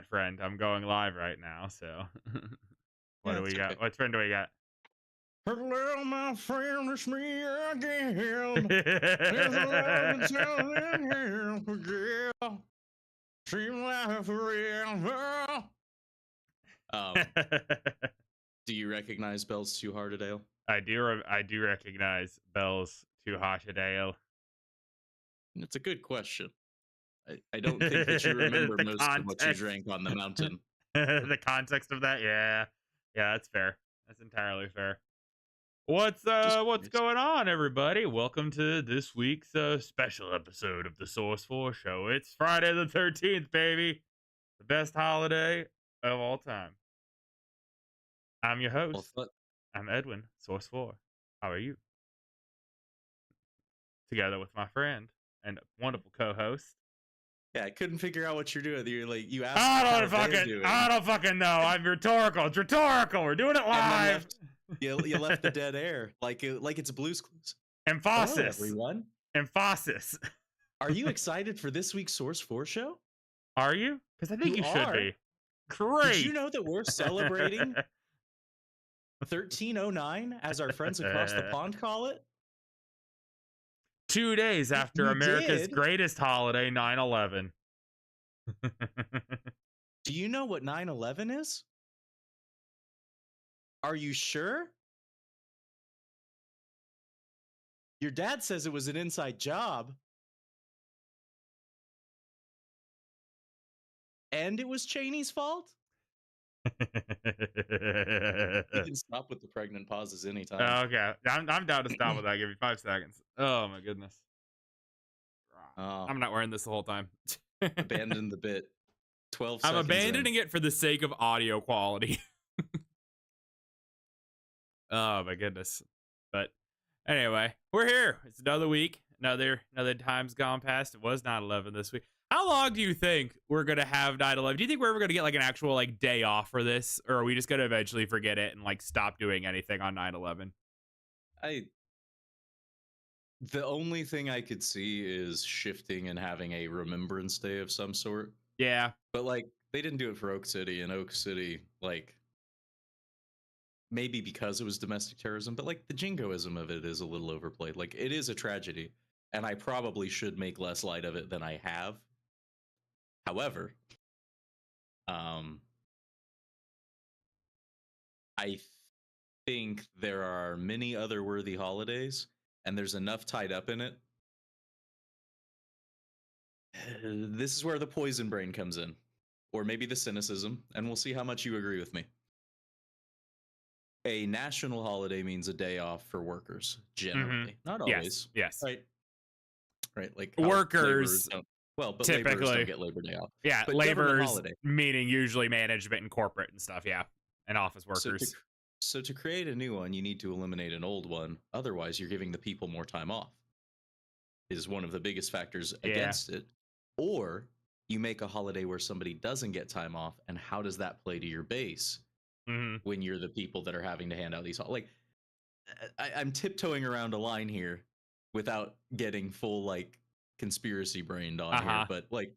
friend. I'm going live right now, so what Yeah, do we it's got? okay. What trend do we got? Hello, my friend, it's me again. There's a love and something here for real. Seems like forever. Um, do you recognize Bell's Too Hard, Adele? I do recognize Bell's Too Hot a Dale. It's a good question. I don't think that you remember The most of what you context. drank on the mountain. The context of that, yeah. Yeah, that's fair. That's entirely fair. Just What's curious. going on, everybody? Welcome to this week's special episode of the Source 4 show. It's Friday the 13th, baby. The best holiday of all time. I'm your Well, host. I'm Edwin, Source 4. How are you? Together with my friend and wonderful co-host. yeah, I couldn't figure out what you're doing. You asked I don't fucking know. I'm rhetorical. It's rhetorical. We're doing it and then live. you left the dead air like it's Blue's Clues. Hello, Emphasis. everyone. Emphasis. Are you excited for this week's Source 4 show? Are you? Because I think you should be. Great. Did you know that we're celebrating 1309, as our friends across the pond call it? 2 days after You America's did? greatest holiday, 9/11. Do you know what 9/11 is? Are you sure? Your dad says it was an inside job. And it was Cheney's fault? You can stop with the pregnant pauses anytime. Okay. I'm down to stop with that. Give me 5 seconds. Oh, my goodness. I'm not wearing this the whole time. Abandon the bit. 12 I'm seconds abandoning in. it for the sake of audio quality. Oh, my goodness. But anyway, we're here. It's another week. Another time's gone past. It was 9/11 this week. How long do you think we're gonna have 9/11? Do you think we're ever gonna get like an actual like day off for this, or are we just gonna eventually forget it and like stop doing anything on 9/11? The only thing I could see is shifting and having a remembrance day of some sort. Yeah. But like they didn't do it for Oak City, and Oak City, like maybe because it was domestic terrorism, but like the jingoism of it is a little overplayed. Like it is a tragedy, and I probably should make less light of it than I have. However, I think there are many other worthy holidays, and there's enough tied up in it. This is where the poison brain comes in, or maybe the cynicism, and we'll see how much you agree with me. A national holiday means a day off for workers, generally. Not always. Yes. Right. Like workers but typically laborers don't get Labor Day off. Yeah, But laborers meaning usually management and corporate and stuff. Yeah, and office workers. So to create a new one, you need to eliminate an old one. Otherwise, you're giving the people more time off. Is one of the biggest factors against it. Or you make a holiday where somebody doesn't get time off, and how does that play to your base when you're the people that are having to hand out these? Like, I'm tiptoeing around a line here without getting full like conspiracy brained on here, but like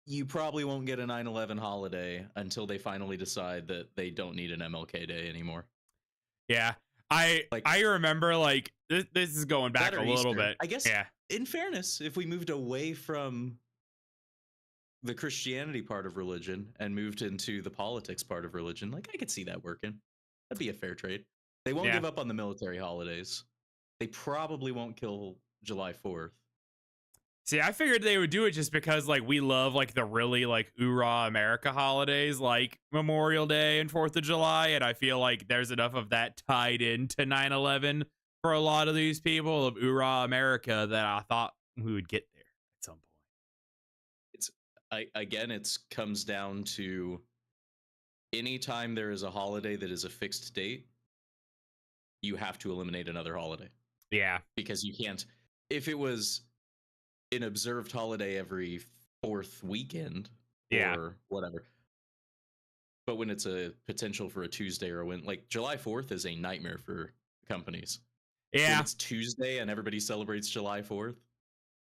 you probably won't get a 9/11 holiday until they finally decide that they don't need an MLK Day anymore. Yeah. I remember like this is going back a little bit. I guess in fairness, if we moved away from the Christianity part of religion and moved into the politics part of religion, like I could see that working. That'd be a fair trade. They won't give up on the military holidays. They probably won't kill July 4th. See, I figured they would do it just because like we love like the really like oorah America holidays like Memorial Day and 4th of July, and I feel like there's enough of that tied into 9/11 for a lot of these people of oorah America that I thought we would get there at some point. It comes down to anytime there is a holiday that is a fixed date, you have to eliminate another holiday. Yeah. Because you can't, if it was an observed holiday every 4th weekend or whatever. But when it's a potential for a Tuesday or when like July 4th is a nightmare for companies. Yeah. When it's Tuesday and everybody celebrates July 4th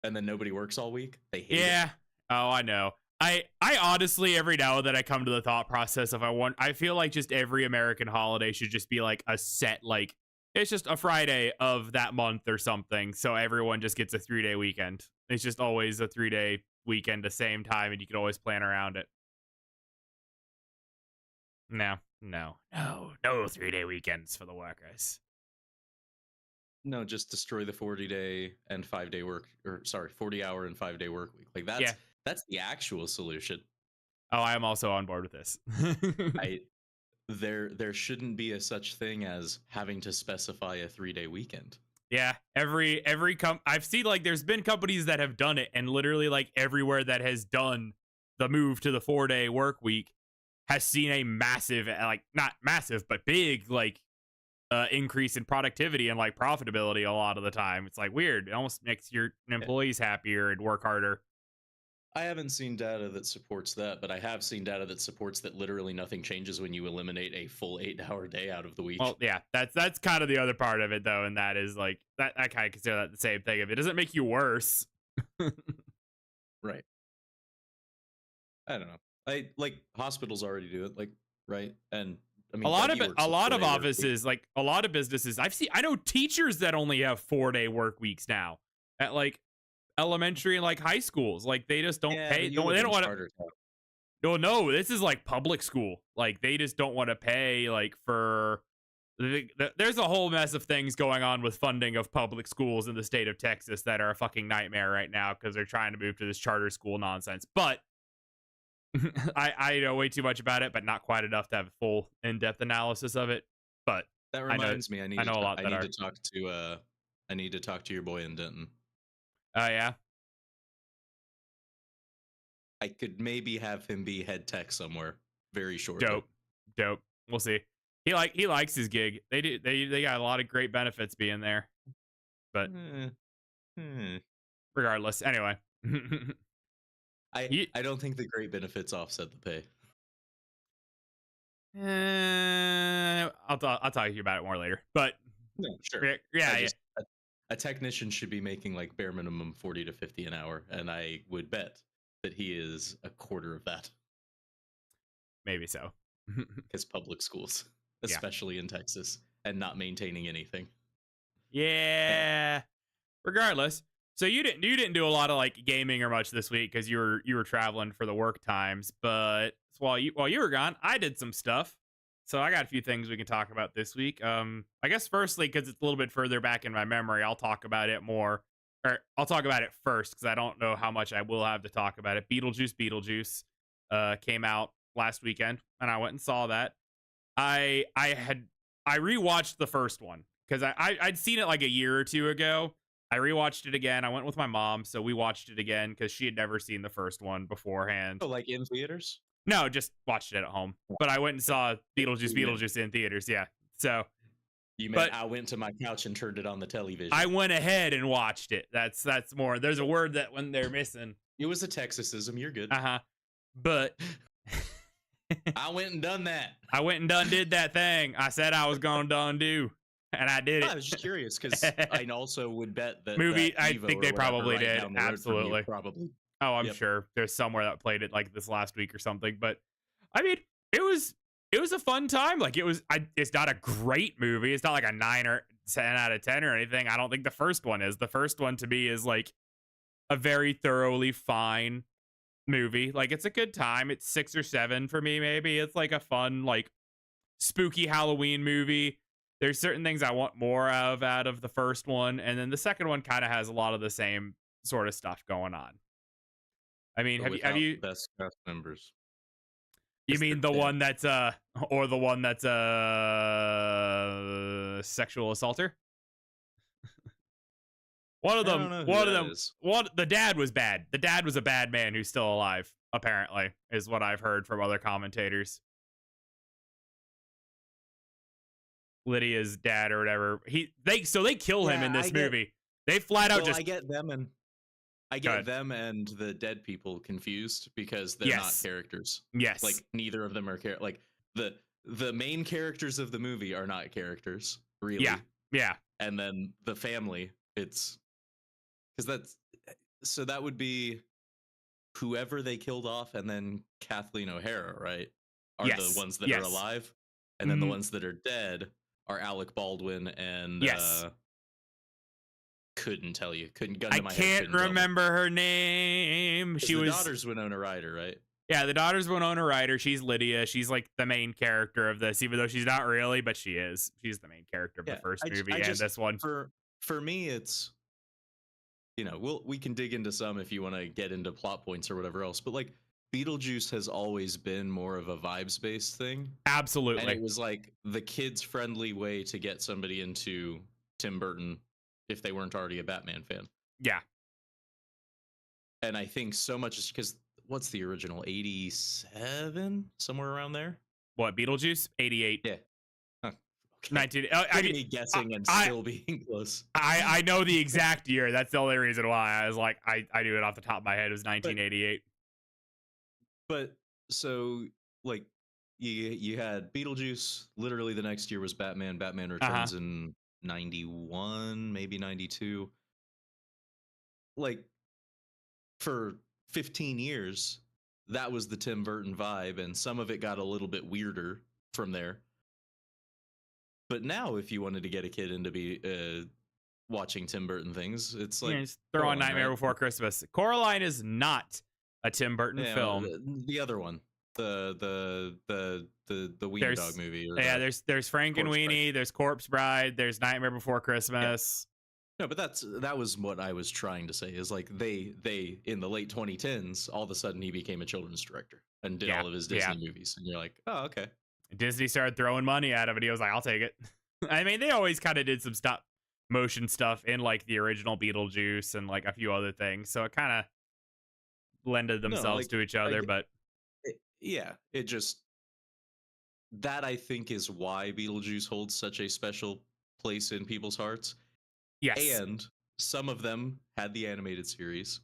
and then nobody works all week. They hate it. Yeah. Oh, I know. I I honestly, every now and then I come to the thought process of I feel like just every American holiday should just be like a set, like it's just a Friday of that month or something. So everyone just gets a 3-day weekend. It's just always a 3-day weekend, the same time, and you can always plan around it. No 3-day weekends for the workers. No, just destroy the 40-day and 5-day work, or sorry, 40-hour and 5-day work week. Like Yeah. that's the actual solution. Oh, I am also on board with this. I there shouldn't be a such thing as having to specify a 3-day weekend. Yeah, I've seen like there's been companies that have done it, and literally like everywhere that has done the move to the 4-day work week has seen a massive, like not massive but big, like increase in productivity and like profitability a lot of the time. It's like weird. It almost makes your employees happier and work harder. I haven't seen data that supports that, but I have seen data that supports that literally nothing changes when you eliminate a full 8-hour day out of the week. Well, yeah, that's kind of the other part of it though, and that is like that I kind of consider that the same thing. If it doesn't make you worse, Right. I don't know. I like hospitals already do it, like, right? And I mean, Dougie works a a lot of 4-day work week. offices, like a lot of businesses, I know teachers that only have 4-day work weeks now at like elementary and like high schools. Like they just don't pay. But They don't want to. charter town. No, this is like public school. Like they just don't want to pay like for. There's a whole mess of things going on with funding of public schools in the state of Texas that are a fucking nightmare right now because they're trying to move to this charter school nonsense. But I know way too much about it, but not quite enough to have a full in-depth analysis of it. But That reminds me, I need to talk to your boy in Denton. Oh yeah. I could maybe have him be head tech somewhere very shortly. Dope. We'll see. He likes his gig. They got a lot of great benefits being there. But regardless, anyway. I don't think the great benefits offset the pay. I'll talk to you about it more later. But no, sure. Yeah. A technician should be making like bare minimum 40 to 50 an hour, and I would bet that he is a quarter of that. Maybe so. Because public schools, especially in Texas, and not maintaining anything. Yeah. Regardless, so you didn't do a lot of like gaming or much this week because you were traveling for the work times. But while you were gone, I did some stuff. So I got a few things we can talk about this week. I guess firstly, because it's a little bit further back in my memory, I'll talk about it more. Or I'll talk about it first because I don't know how much I will have to talk about it. Beetlejuice came out last weekend, and I went and saw that. I rewatched the first one because I'd seen it like a year or two ago. I rewatched it again. I went with my mom, so we watched it again because she had never seen the first one beforehand. Oh, like in theaters? No, just watched it at home. But I went and saw Beetlejuice in theaters. Yeah. So you meant I went to my couch and turned it on the television. I went ahead and watched it. That's more. There's a word that when they're missing. It was a Texasism. You're good. But I went and done that. I went and did that thing. I said I was gonna do, and I did it. I was just curious because I also would bet that movie. I think they probably did. Absolutely. Probably. Oh, I'm sure there's somewhere that played it like this last week or something. But I mean, it was a fun time. Like it's not a great movie. It's not like a 9 or 10 out of 10 or anything. I don't think the first one is. The first one to me is like a very thoroughly fine movie. Like it's a good time. It's 6 or 7 for me. Maybe it's like a fun, like spooky Halloween movie. There's certain things I want more of out of the first one. And then the second one kind of has a lot of the same sort of stuff going on. I mean, have you best cast members? You mean the one that's or the one that's sexual assaulter? One of them. The dad was bad. The dad was a bad man who's still alive. Apparently, is what I've heard from other commentators. Lydia's dad or whatever. They kill him in this movie. They flat out just. I get them and the dead people confused because they're not characters. Yes. Like neither of them are like the main characters of the movie are not characters, really. Yeah. And then the family, it's because that would be whoever they killed off, and then Kathleen O'Hara, right, are the Yes. ones that are Yes. alive, and then the Mhm. ones that are dead are Alec Baldwin and Yes. couldn't tell you, couldn't gun I to my head, can't couldn't tell me. remember her name. Because She the was daughter's Winona Ryder, right? Yeah, the daughter's Winona Ryder. She's Lydia. She's like the main character of this, even though she's not really, but she is. She's the main character of the Yeah, first I movie and just this one. for me, it's we can dig into some if you want to get into plot points or whatever else, but like Beetlejuice has always been more of a vibes based thing, and it Absolutely. was like the kids friendly way to get somebody into Tim Burton if they weren't already a Batman fan. Yeah. And I think so much is because what's the original 87 somewhere around there? What, Beetlejuice? 88. Yeah. Huh. Okay. 19. Look at me guessing and I, still being close. I know the exact year. That's the only reason why I was like, I knew it off the top of my head. It was But 1988. But so like you had Beetlejuice. Literally the next year was Batman. Batman Uh huh. Returns in 91, maybe 92. Like for 15 years, that was the Tim Burton vibe, and some of it got a little bit weirder from there. But now, if you wanted to get a kid into be watching Tim Burton things, it's Yeah, like just throw on Coraline, Nightmare right? Before Christmas. Coraline is not a Tim Burton Yeah, film. the other one, the Wiener Dog There's movie, or yeah, the there's Corpse Bride. Frankenweenie, there's Corpse Bride, there's Nightmare Before Yeah. Christmas. No, but that was what I was trying to say, is like they in the late 2010s, all of a sudden he became a children's director and did Yeah, all of his yeah. Disney movies, and you're like, oh, okay. Disney started throwing money at him, and he was like, "I'll take it." I mean, they always kind of did some stop motion stuff in like the original Beetlejuice and like a few other things, so it kind of blended No, themselves to each other. But yeah, it just, that I think is why Beetlejuice holds such a special place in people's hearts. yes, And some of them had the animated series.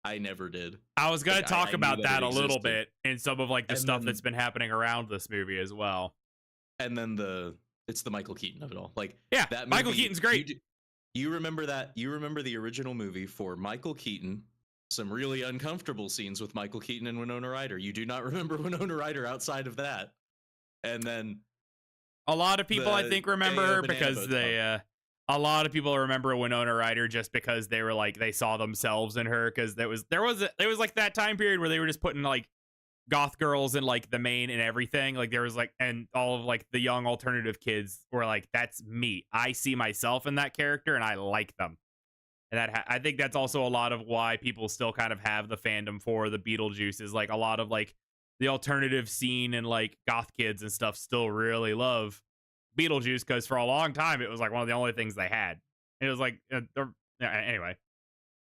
I never did. I was gonna Like talk I knew about that it that a little existed. bit in some of like the And stuff that's then been happening around this movie as well. it's the Michael Keaton of it all. Like Yeah, that Michael movie, Keaton's great. you remember that? You remember the original movie for Michael Keaton? Some really uncomfortable scenes with Michael Keaton and Winona Ryder. You do not remember Winona Ryder outside of that. And then A lot of people, I the think, remember Ayo her Banana because Boat they. song. A lot of people remember Winona Ryder just because they were like they saw themselves in her because there was like that time period where they were just putting like goth girls in like the main and everything. Like there was like and all of like the young alternative kids were like, that's me. I see myself in that character and I like them. And I think that's also a lot of why people still kind of have the fandom for the Beetlejuice is like a lot of like the alternative scene and like goth kids and stuff still really love Beetlejuice because for a long time it was like one of the only things they had. It was like anyway.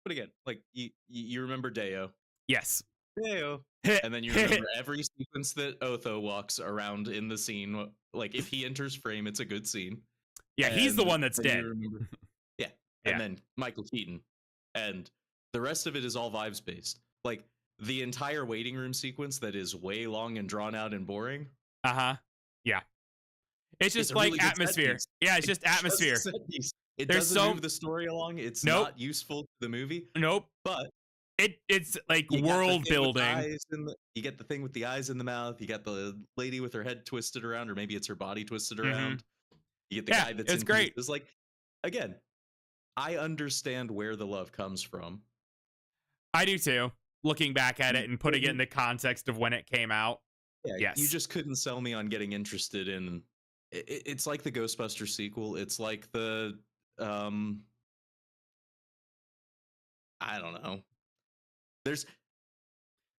But again, like you remember Deo. Yes. Deo. And then you remember every sequence that Otho walks around in the scene. Like if he enters frame, it's a good scene. Yeah, he's the And one that's then you dead. remember, yeah. Yeah. And then Michael Keaton. And the rest of it is all vibes based. Like the entire waiting room sequence that is way long and drawn out and boring. Uh-huh. Yeah. It's It's just a like really good set atmosphere. piece. Yeah, it's just Just a atmosphere. set piece. It There's doesn't so move the story along. It's nope. not useful to the movie. Nope. But It's like you world building. You get the thing with the eyes in the mouth. You got the lady with her head twisted around, or maybe it's her body twisted Mm-hmm. around. You get the Yeah, guy that's it's in great. pieces. Like, again, I understand where the love comes from. I do too. Looking back at You it and putting it in couldn't- the context of when it came out. Yeah, Yes. you just couldn't sell me on getting interested in. It's like the Ghostbusters sequel. It's like the I don't know. There's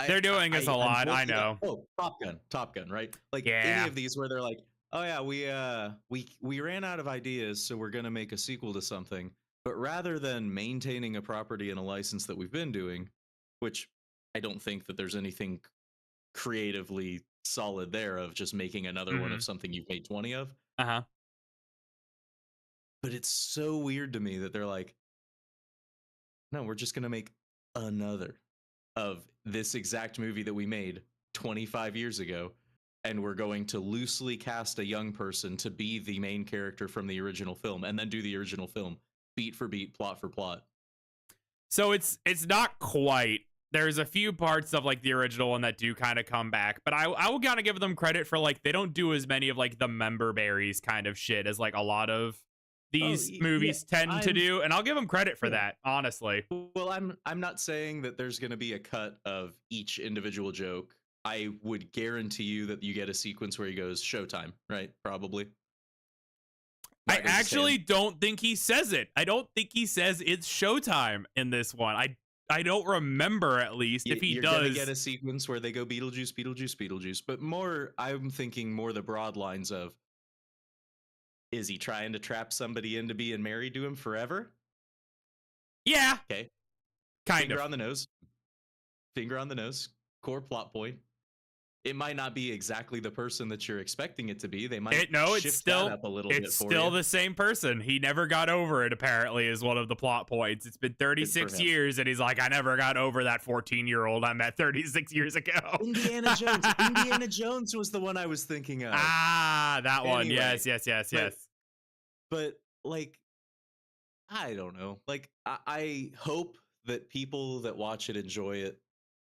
They're doing this a lot. I know. Oh, Top Gun, right? Like Yeah. any of these where they're like, oh yeah, we ran out of ideas, so we're gonna make a sequel to something. But rather than maintaining a property and a license that we've been doing, which I don't think that there's anything creatively solid there of just making another one Mm-hmm. of something you've made 20 of. Uh-huh. But it's so weird to me that they're like, no, we're just gonna make another of this exact movie that we made 25 years ago, and we're going to loosely cast a young person to be the main character from the original film, and then do the original film beat for beat, plot for plot. So it's not quite there's a few parts of like the original one that do kind of come back, but I will kind of give them credit for like they don't do as many of like the member berries kind of shit as like a lot of Oh, these yeah. movies tend to I'm do, and I'll give them credit for yeah. that, honestly. Well, I'm not saying that there's going to be a cut of each individual joke. I would guarantee you that you get a sequence where he goes showtime, right? Probably. I Not going to say actually don't think he says it. I don't think he says it's showtime in this one. I don't remember, at least if he you're going to get does. a sequence where they go Beetlejuice, Beetlejuice, Beetlejuice, but more I'm thinking more the broad lines of, is he trying to trap somebody into being married to him forever? Yeah, Okay. kind Finger of. on the nose. Finger on the nose. Core plot point. It might not be exactly the person that you're expecting it to be. They might It no, shift that up a little bit it's for still you. the same person. He never got over it, apparently, is one of the plot points. It's been Good for 36 him. years, and he's like, I never got over that 14-year-old I met 36 years ago. Indiana Jones. Indiana Jones was the one I was thinking of. Ah, that one. Anyway, Yes, yes, yes, but, yes. but like, I don't know. Like, I hope that people that watch it enjoy it.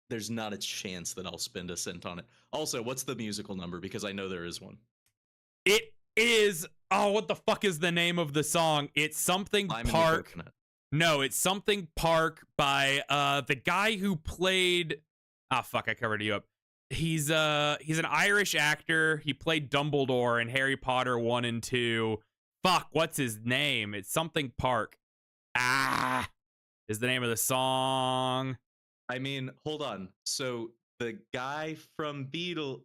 There's not a chance that I'll spend a cent on it. Also, what's the musical number? Because I know there is one. It is. Oh, what the fuck is the name of the song? It's something Lime in the Park. Coconut. No, it's something Park by the guy who played. Ah, fuck! I covered you up. He's an Irish actor. He played Dumbledore in Harry Potter 1 and 2. Fuck, what's his name? It's something Park. Ah, is the name of the song. I mean, hold on. So the guy from the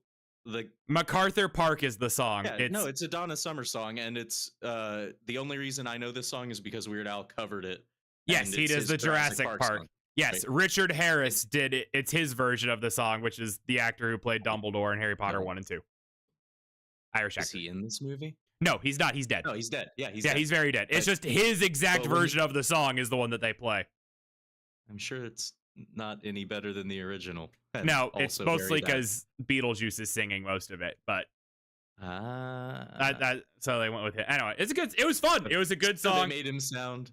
MacArthur Park is the song. yeah, no, it's a Donna Summer song, and it's the only reason I know this song is because Weird Al covered it. Yes, and he it's does his the Jurassic Park. song, Yes, right? Richard Harris did it. It's his version of the song, which is the actor who played Dumbledore in Harry Potter No. 1 and 2. Irish Is actor. he in this movie? No, he's not. He's dead. No, he's dead. Yeah, he's Yeah, dead. he's very dead. It's just his exact But when version of the song is the one that they play. I'm sure it's not any better than the original. and No, it's also mostly very bad. because Beetlejuice is singing most of it, but so they went with it. Anyway, it's a good. It was fun. It was a good So song. they made him sound.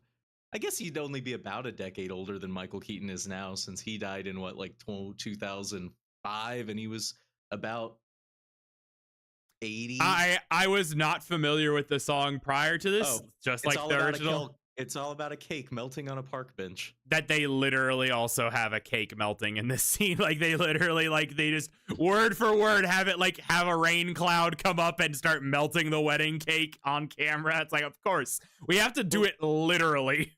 I guess he'd only be about a decade older than Michael Keaton is now, since he died in what, like 2005, and he was about 80. I was not familiar with the song prior to this, Oh, just it's like all the about original. It's all about a cake melting on a park bench. That they literally also have a cake melting in this scene. Like they literally, like they just word for word have it, like have a rain cloud come up and start melting the wedding cake on camera. It's like, of course we have to do it literally.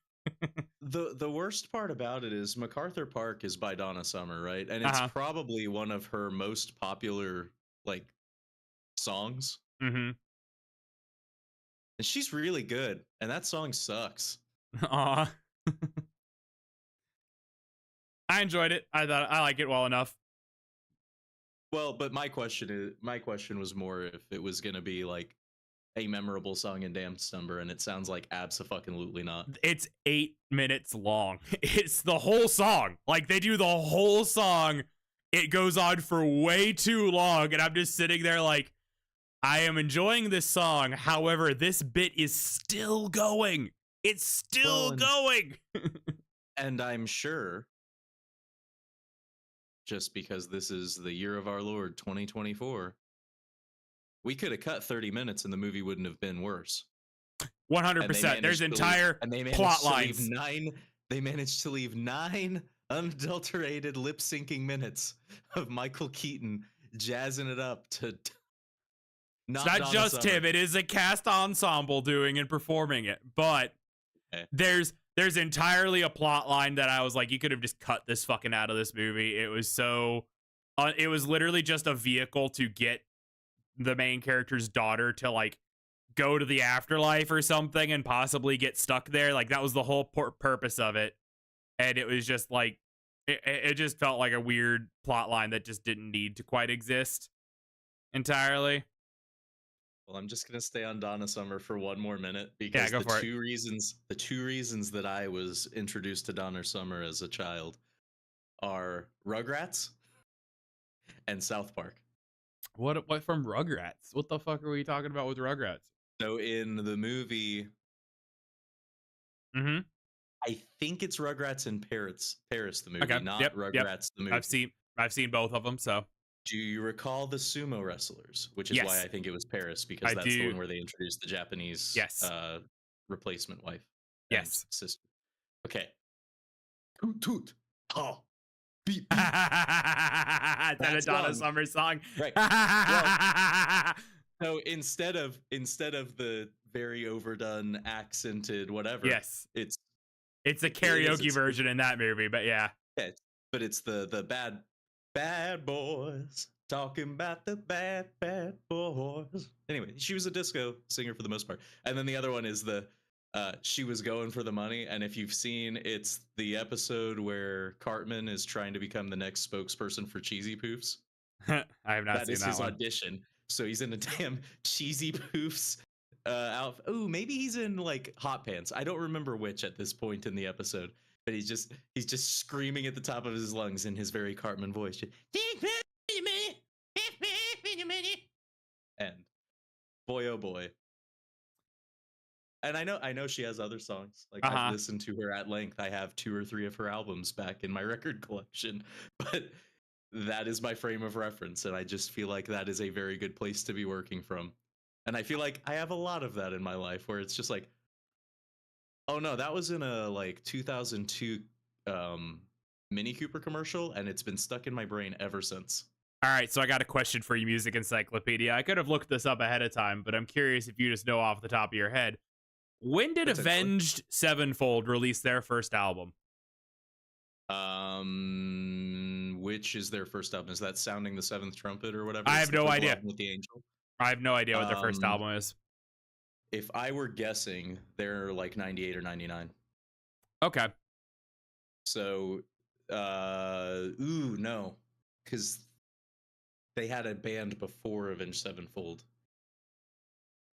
The worst part about it is MacArthur Park is by Donna Summer, right? And it's probably one of her most popular like songs. Mm-hmm. And she's really good, and that song sucks. Aw. I enjoyed it. I thought I like it well enough. Well, but my question was more if it was gonna be like a memorable song and dance number, and it sounds like abso-fucking-lutely not. It's 8 minutes long. It's the whole song. Like they do the whole song. It goes on for way too long, and I'm just sitting there like, I am enjoying this song. However, this bit is still going. It's still going. And I'm sure, just because this is the year of our Lord 2024, we could have cut 30 minutes and the movie wouldn't have been worse. 100%. There's entire plot lines. They managed to leave 9 unadulterated lip syncing minutes of Michael Keaton jazzing it up to. It's not just him. It is a cast ensemble doing and performing it. But there's entirely a plot line that I was like, you could have just cut this fucking out of this movie. It was so. It was literally just a vehicle to get the main character's daughter to like go to the afterlife or something and possibly get stuck there. Like that was the whole purpose of it. And it was just like, it just felt like a weird plot line that just didn't need to quite exist entirely. Well, I'm just gonna stay on Donna Summer for one more minute because the two reasons that I was introduced to Donna Summer as a child are Rugrats and South Park. What from Rugrats? What the fuck are we talking about with Rugrats? So in the movie, mm-hmm. I think it's Rugrats and Paris the movie, Okay. not Yep. Yep. Rugrats the I've movie. seen I've seen both of them. So Do you recall the sumo wrestlers? Which is why yes, I think it was Paris, because I that's the do. one where they introduced the Japanese Yes. replacement wife and Yes. sister. Okay. Toot toot. Ha. Beep beep. That a That Donna song. Summer song. Right. Well, so instead of the very overdone accented whatever, Yes. it's It's a it is karaoke it's version in that movie, but yeah. yeah, but it's the bad boys talking about the bad boys. Anyway, she was a disco singer for the most part, and then the other one is the she was going for the money. And if you've seen, it's the episode where Cartman is trying to become the next spokesperson for Cheesy Poofs. I have not That seen is that his one. audition. So he's in a damn Cheesy Poofs outfit. Ooh, maybe he's in like hot pants. I don't remember which at this point in the episode. But he's just screaming at the top of his lungs in his very Cartman voice. Just, and boy oh boy. And I know she has other songs. Like I've Uh-huh. listened to her at length. I have 2 or 3 of her albums back in my record collection. But that is my frame of reference, and I just feel like that is a very good place to be working from. And I feel like I have a lot of that in my life where it's just like, oh no, that was in a like 2002 Mini Cooper commercial, and it's been stuck in my brain ever since. All right, so I got a question for you, Music Encyclopedia. I could have looked this up ahead of time, but I'm curious if you just know off the top of your head. When did Potentially. Avenged Sevenfold release their first album? Which is their first album? Is that Sounding the Seventh Trumpet or whatever? I It's have the no triple idea. album with the angel. I have no idea what their first Um, album is. if I were guessing, they're like 98 or 99. Okay. So, no, because they had a band before Avenged Sevenfold.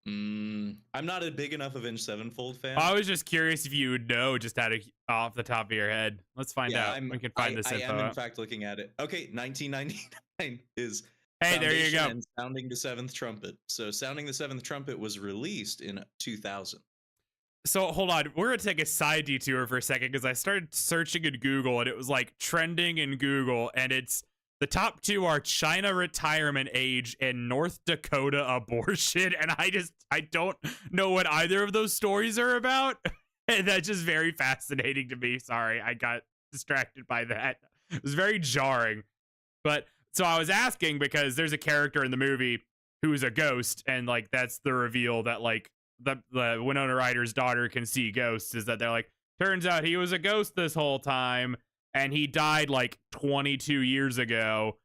I'm not a big enough Avenged Sevenfold fan. I was just curious if you would know just out of off the top of your head. Let's find Yeah, out. We can find this I info am in out. fact looking at it. Okay, 1999 is Hey, there you Foundation go. and Sounding the Seventh Trumpet. So, Sounding the Seventh Trumpet was released in 2000. So hold on, we're gonna take a side detour for a second because I started searching in Google and it was like trending in Google, and it's the top two are China retirement age and North Dakota abortion, and I don't know what either of those stories are about. And that's just very fascinating to me. Sorry, I got distracted by that. It was very jarring. But so I was asking because there's a character in the movie who's a ghost, and like that's the reveal that like the Winona Ryder's daughter can see ghosts, is that they're like, turns out he was a ghost this whole time and he died like 22 years ago,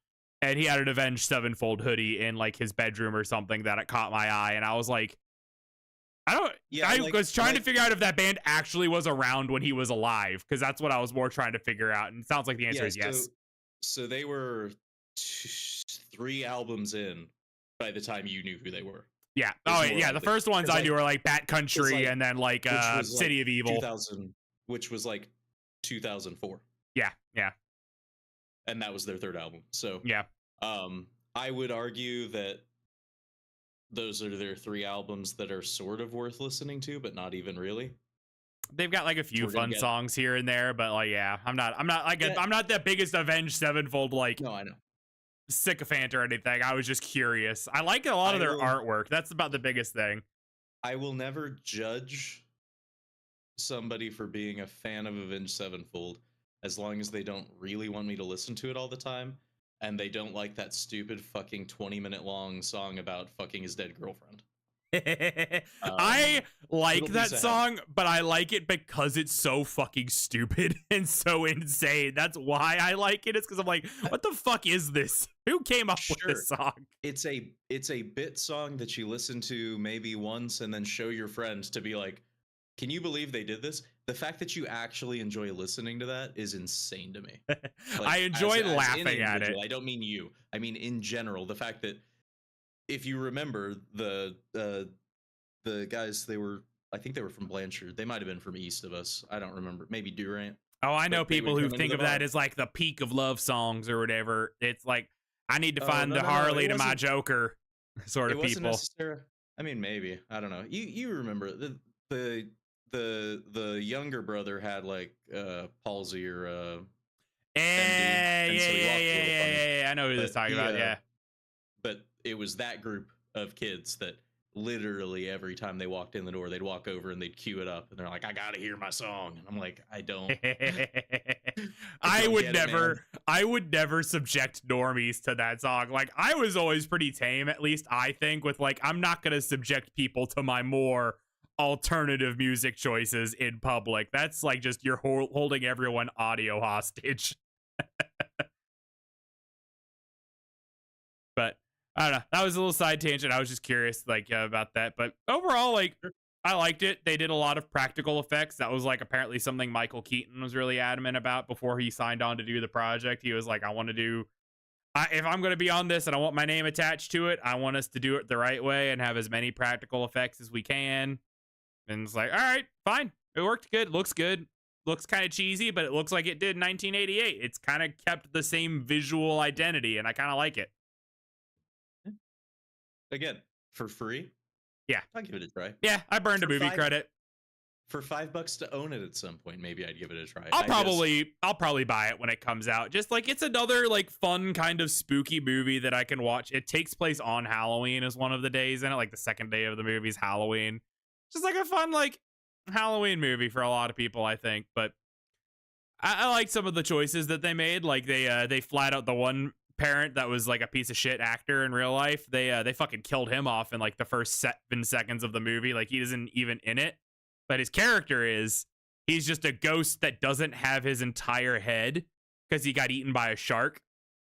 and he had an Avenged Sevenfold hoodie in like his bedroom or something that it caught my eye, and I was like, I was trying to figure out if that band actually was around when he was alive, because that's what I was more trying to figure out, and it sounds like the answer is yes. So they were 3 albums in by the time you knew who they were. Yeah. Oh, yeah. The first ones I knew were like Bat Country, like, and then like City of Evil. 2000, which was like 2004. Yeah. Yeah. And that was their 3rd album. So yeah. I would argue that those are their 3 albums that are sort of worth listening to, but not even really. They've got like a few fun songs here and there, but like, yeah, I'm not like I'm not the biggest Avenged Sevenfold like no, I know, sycophant or anything. I was just curious. I like a lot of their artwork. That's about the biggest thing. I will never judge somebody for being a fan of Avenged Sevenfold as long as they don't really want me to listen to it all the time, and they don't like that stupid fucking 20-minute long song about fucking his dead girlfriend. I like that song, but I like it because it's so fucking stupid and so insane. That's why I like it. It's because I'm like, what the fuck is this? Who came up with this song? It's a bit song that you listen to maybe once and then show your friends to be like, can you believe they did this? The fact that you actually enjoy listening to that is insane to me. Like, I enjoy laughing at it. I don't mean you. I mean in general. The fact that if you remember the guys, I think they were from Blanchard. They might have been from east of us. I don't remember. Maybe Durant. Oh, I know people who think of that as like the peak of love songs or whatever. It's like, I need to find the Harley to my Joker sort of people. I mean, maybe. I don't know. You remember the the younger brother had like palsy or MD, Yeah, and so yeah, he yeah, walked a yeah, little yeah, funny. yeah, yeah. I know who this But talking he about. Yeah. but it was that group of kids that literally every time they walked in the door, they'd walk over and they'd cue it up, and they're like, "I gotta hear my song," and I'm like, I I don't would get it, man. never I would never subject normies to that song. Like I was always pretty tame, at least I think, with like I'm not gonna subject people to my more alternative music choices in public. That's like just you're holding everyone audio hostage. But I don't know. That was a little side tangent. I was just curious, like, about that. But overall, like, I liked it. They did a lot of practical effects. That was like apparently something Michael Keaton was really adamant about before he signed on to do the project. He was like, I want to do. If I'm going to be on this and I want my name attached to it, I want us to do it the right way and have as many practical effects as we can. And it's like, all right, fine. It worked good. Looks good. Looks kind of cheesy, but it looks like it did in 1988. It's kind of kept the same visual identity, and I kind of like it. Again, for free, Yeah. I'll give it a try. Yeah, I burned a For movie five credit. for $5 to own it at some point, maybe I'd give it a try. I'll probably buy it when it comes out. Just like it's another like fun kind of spooky movie that I can watch. It takes place on Halloween as one of the days in it, like the second day of the movie is Halloween. Just like a fun like Halloween movie for a lot of people, I think. But I like some of the choices that they made. Like they flat out the one parent that was like a piece of shit actor in real life. They fucking killed him off in like the first 7 seconds of the movie. Like he isn't even in it, but his character is. He's just a ghost that doesn't have his entire head because he got eaten by a shark.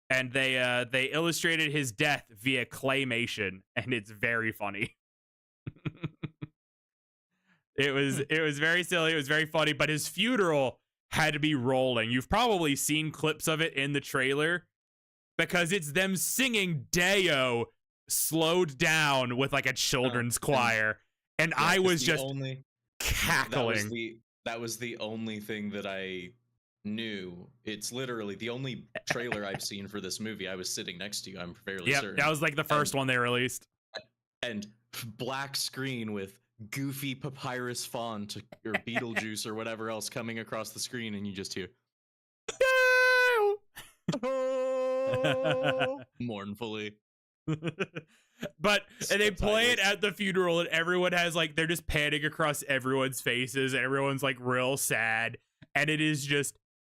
And they illustrated his death via claymation, and it's very funny. It was very silly. It was very funny, but his funeral had to be rolling. You've probably seen clips of it in the trailer because it's them singing Deo slowed down with like a children's choir, and yeah, I was the just only cackling. that was the only thing that I knew. It's literally the only trailer I've seen for this movie. I was sitting next to you, I'm fairly Yep, certain. that was like the first one they released. And black screen with goofy papyrus font or Beetlejuice or whatever else coming across the screen, and you just hear mournfully. But So and they play timeless. it at the funeral, and everyone has like they're just panning across everyone's faces, and everyone's like real sad, and it is just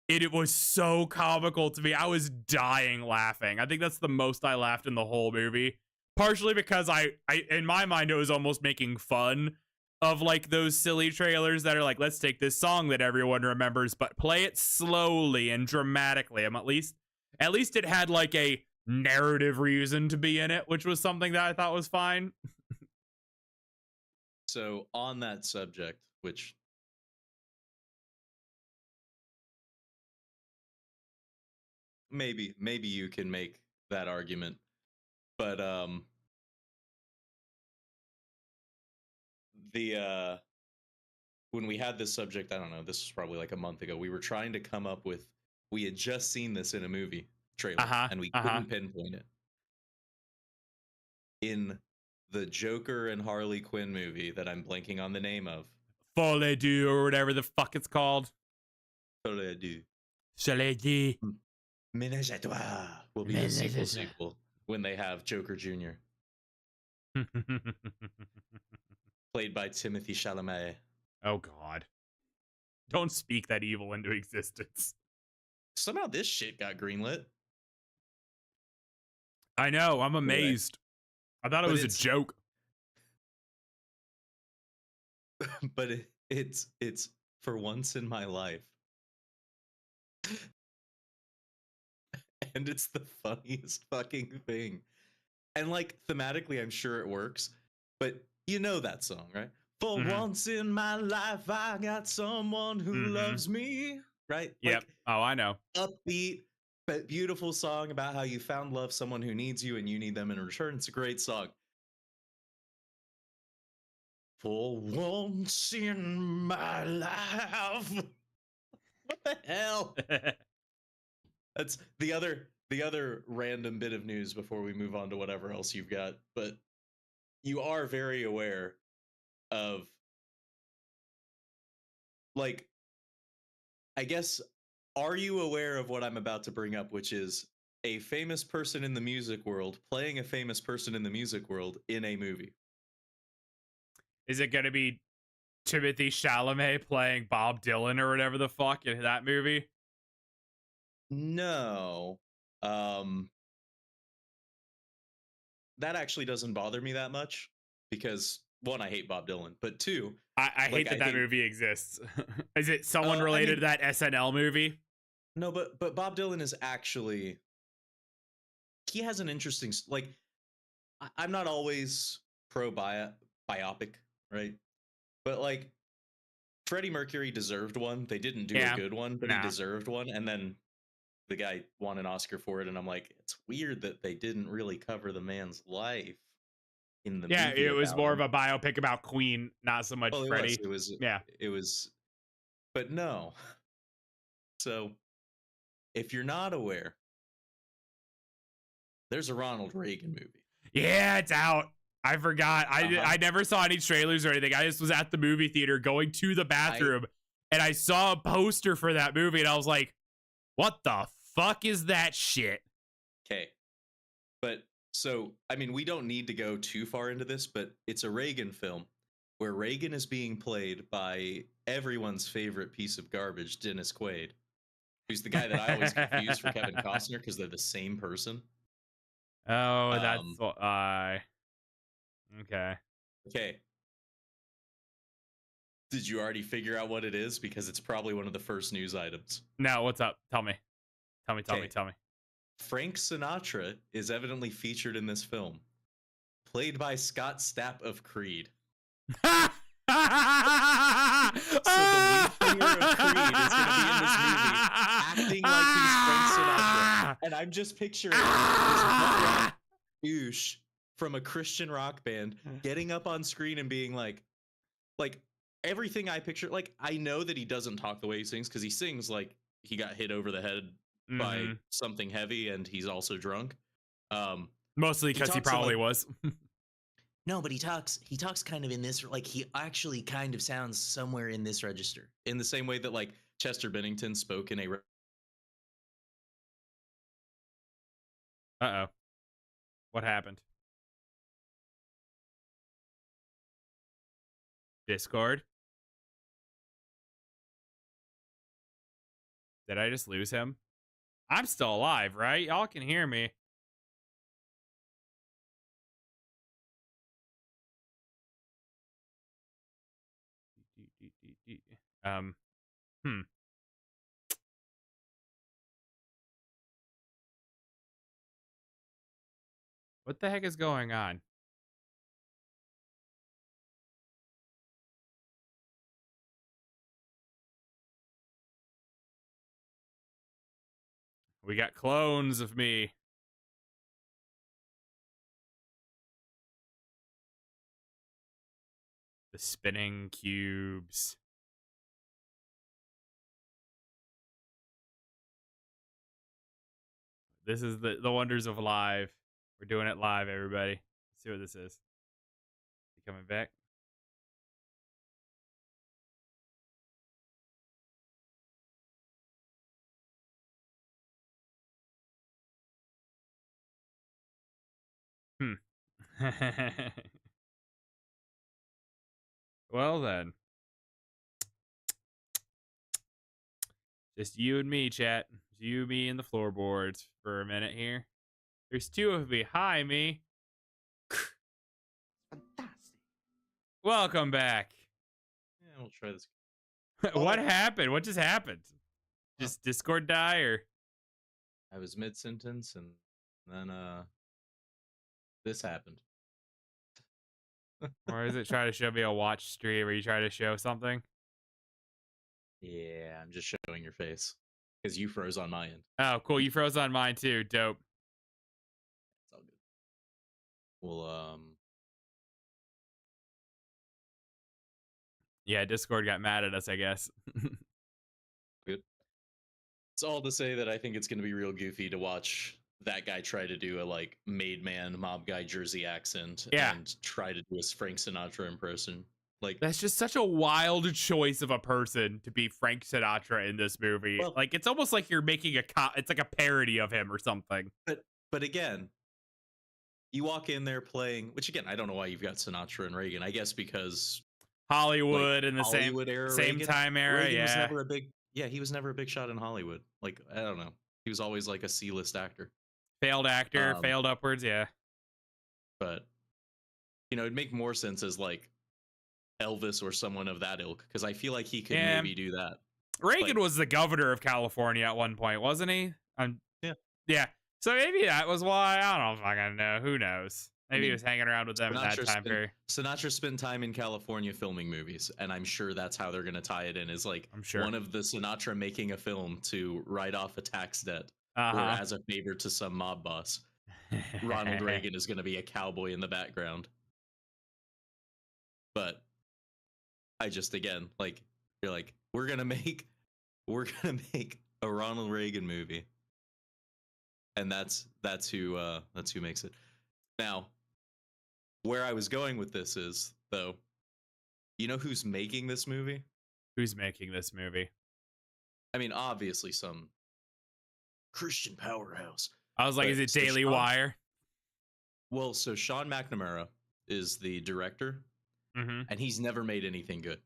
it was so comical to me. I was dying laughing. I think that's the most I laughed in the whole movie. Partially because I in my mind it was almost making fun of like those silly trailers that are like, let's take this song that everyone remembers, but play it slowly and dramatically. At least it had like a narrative reason to be in it, which was something that I thought was fine. So on that subject, which maybe you can make that argument, but the when we had this subject, I don't know, this was probably like a month ago, we were trying to come up with, we had just seen this in a movie trailer and we couldn't pinpoint it. In the Joker and Harley Quinn movie that I'm blanking on the name of, Folie du or whatever the fuck it's called. Folie du. Folie du. Ménage à toi will be the sequel when they have Joker Jr. played by Timothy Chalamet. Oh God. Don't speak that evil into existence. Somehow this shit got greenlit. I know, I'm amazed. I thought it was a joke. But it's for once in my life. And it's the funniest fucking thing. And like thematically, I'm sure it works, but you know that song, right? For once in my life, I got someone who loves me, right? Yep. Like, oh, I know. Upbeat, but beautiful song about how you found love, someone who needs you, and you need them in return. It's a great song. For once in my life. What the hell? That's the other random bit of news before we move on to whatever else you've got. But you are very aware of like, I guess, are you aware of what I'm about to bring up, which is a famous person in the music world playing a famous person in the music world in a movie? Is it going to be Timothy Chalamet playing Bob Dylan or whatever the fuck in that movie? No. Um, that actually doesn't bother me that much because one, I hate Bob Dylan, but two, I like hate that I that think movie exists. Is it someone I related to mean, that SNL movie? no, but Bob Dylan is actually he has an interesting like I'm not always pro biopic, right? But like Freddie Mercury deserved one. They didn't do a Yeah. good one, but he Nah. deserved one. And then the guy won an Oscar for it. And I'm like, it's weird that they didn't really cover the man's life in the Yeah, movie it was about more of him. a biopic about Queen, not so much Well, it was. Freddie. Yeah. It was. But no. So if you're not aware, there's a Ronald Reagan movie. Yeah, it's out. I forgot. Uh-huh. I never saw any trailers or anything. I just was at the movie theater going to the I bathroom and I saw a poster for that movie and I was like, what the fuck is that shit? okay. But so I mean, we don't need to go too far into this, but it's a Reagan film where Reagan is being played by everyone's favorite piece of garbage, Dennis Quaid, who's the guy that I always confuse for Kevin Costner because they're the same person. Oh, that's Um, okay. okay. Did you already figure out what it is? Because it's probably one of the first news items. No, what's up? Tell me. Tell me, tell me, Okay. tell me. Frank Sinatra is evidently featured in this film, played by Scott Stapp of Creed. So the lead singer of Creed is going to be in this movie acting like he's Frank Sinatra. And I'm just picturing this butt douche from a Christian rock band getting up on screen and being like everything I picture. Like, I know that he doesn't talk the way he sings because he sings like he got hit over the head by Mm-hmm. something heavy and he's also drunk. Mostly He because he talks in probably like was. no, but he talks kind of in this like he actually kind of sounds somewhere in this register. In the same way that like Chester Bennington spoke in a Uh-oh. What happened? Discord? Did I just lose him? I'm still alive, right? Y'all can hear me. Um, hmm. What the heck is going on? We got clones of me. The spinning cubes. This is the wonders of live. We're doing it live, everybody. Let's see what this is. You coming back? Hmm. Well then. Just you and me, chat. Just you, me, and the floorboards for a minute here. There's two of me. Hi, me. fantastic. Welcome back. Yeah, we'll try this. What Oh, happened? What just happened? huh. Just Discord die or I was mid sentence and then this happened. or is it try to show me a watch stream where you try to show something? Yeah, I'm just showing your face because you froze on my end. Oh, cool. You froze on mine too. Dope. It's all good. Well, Yeah, Discord got mad at us, I guess. good. It's all to say that I think it's going to be real goofy to watch that guy try to do a like made man mob guy Jersey accent Yeah. and try to do a Frank Sinatra impression. Like, That's just such a wild choice of a person to be Frank Sinatra in this movie. well, Like, it's almost like you're making it's like a parody of him or something. but again, you walk in there playing, which again, I don't know why you've got Sinatra and Reagan. I guess because like Hollywood in the Hollywood era same Reagan, time era, Reagan was yeah. never a big, yeah, he was never a big shot in Hollywood. Like, I don't know. He was always like a C-list actor. Failed actor, Um, failed upwards, yeah. but it'd make more sense as like Elvis or someone of that ilk, because I feel like he could Yeah. maybe do that. Reagan Like, was the governor of California at one point, wasn't he? yeah. Yeah. So maybe that was why. I don't fucking know. Who knows? I Maybe he mean, was hanging around with them at that time period. Sinatra spent time in California filming movies, and I'm sure that's how they're going to tie it in. Is like I'm sure. one of the Sinatra making a film to write off a tax debt, or Uh-huh. as a favor to some mob boss. Ronald Reagan is going to be a cowboy in the background. But I just, again, like, you're like, we're gonna make a Ronald Reagan movie, and that's who makes it. Now, where I was going with this is, though, you know who's making this movie? Who's making this movie? I mean, obviously some Christian powerhouse. I was like, But is it so Daily Sean- Wire? Well, so Sean McNamara is the director, Mm-hmm. and he's never made anything good.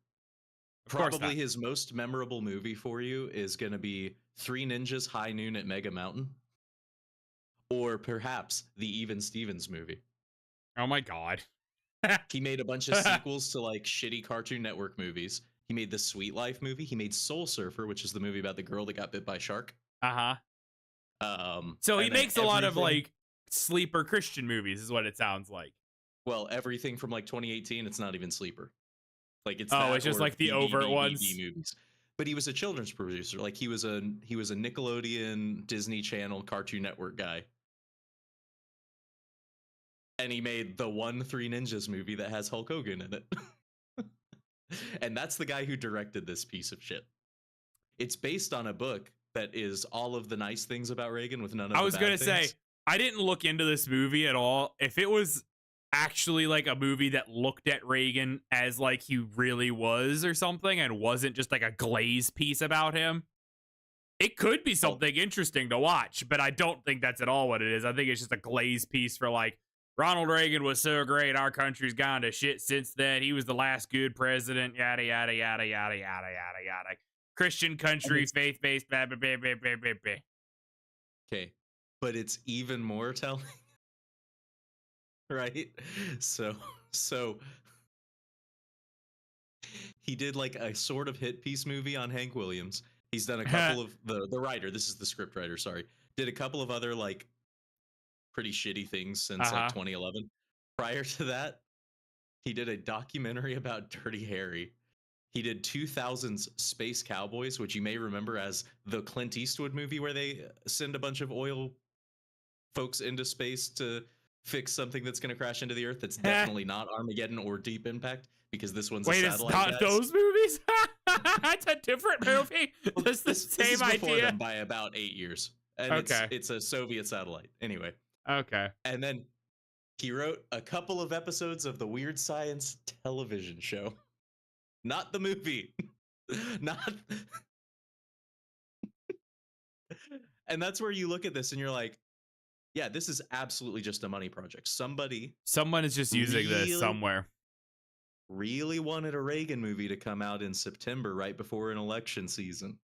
Of course Probably not. his most memorable movie for you is going to be Three Ninjas High Noon at Mega Mountain, or perhaps the Even Stevens movie. Oh my god. He made a bunch of sequels to like shitty Cartoon Network movies. He made the Sweet Life movie. He made Soul Surfer, which is the movie about the girl that got bit by a shark. Uh-huh. So he and then makes a lot of everything- like sleeper Christian movies, is what it sounds like. Well, everything from like 2018, it's not even sleeper. Like it's it's just or like the BB, overt BB ones. movies. But he was a children's producer. Like he was a Nickelodeon, Disney Channel, Cartoon Network guy. And he made the one Three Ninjas movie that has Hulk Hogan in it. And that's the guy who directed this piece of shit. It's based on a book that is all of the nice things about Reagan with none of the bad things. I was gonna say, I didn't look into this movie at all. If it was actually like a movie that looked at Reagan as like he really was or something and wasn't just like a glaze piece about him, it could be something interesting to watch, but I don't think that's at all what it is. I think it's just a glaze piece for like, Ronald Reagan was so great, our country's gone to shit since then. He was the last good president, yada, yada, yada, yada, yada, yada, yada. Christian country, faith-based, blah, blah, blah, blah, blah, blah, blah. Okay, but it's even more telling. Right? So he did like a sort of hit piece movie on Hank Williams. He's done a couple of the writer, this is the script writer, sorry. Did a couple of other like pretty shitty things since like 2011. Prior to that, he did a documentary about Dirty Harry. He did 2000's Space Cowboys, which you may remember as the Clint Eastwood movie where they send a bunch of oil folks into space to fix something that's going to crash into the Earth. That's definitely not Armageddon or Deep Impact, because this one's a satellite. Wait, it's not those movies? It's a different movie. Well, It's the same this is before idea. them by about 8 years. And it's a Soviet satellite. Anyway. Okay. And then he wrote a couple of episodes of the Weird Science television show. Not the movie. Not. And that's where you look at this and you're like, yeah, this is absolutely just a money project. Someone is just using this somewhere. Really wanted a Reagan movie to come out in September, right before an election season.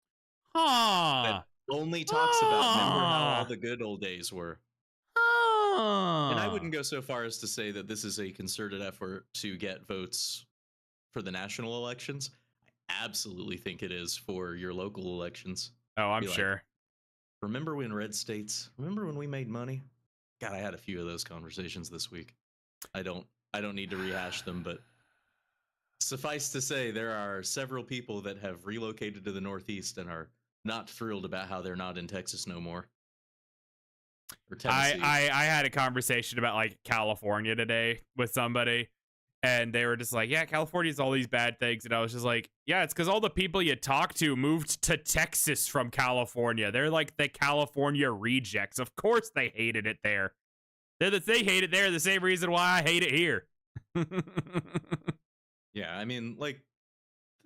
Huh. That only talks about remember how all the good old days were. And I wouldn't go so far as to say that this is a concerted effort to get votes for the national elections. I absolutely think it is for your local elections. Oh, I'm sure. Remember when red states? Remember when we made money? God, I had a few of those conversations this week. I don't need to rehash them, but suffice to say, there are several people that have relocated to the Northeast and are not thrilled about how they're not in Texas no more. Or Tennessee. I had a conversation about like California today with somebody, and they were just like, yeah, California's all these bad things. And I was just like, yeah, it's because all the people you talk to moved to Texas from California. They're like the California rejects. Of course they hated it there. They hate it there the same reason why I hate it here. Yeah, I mean, like,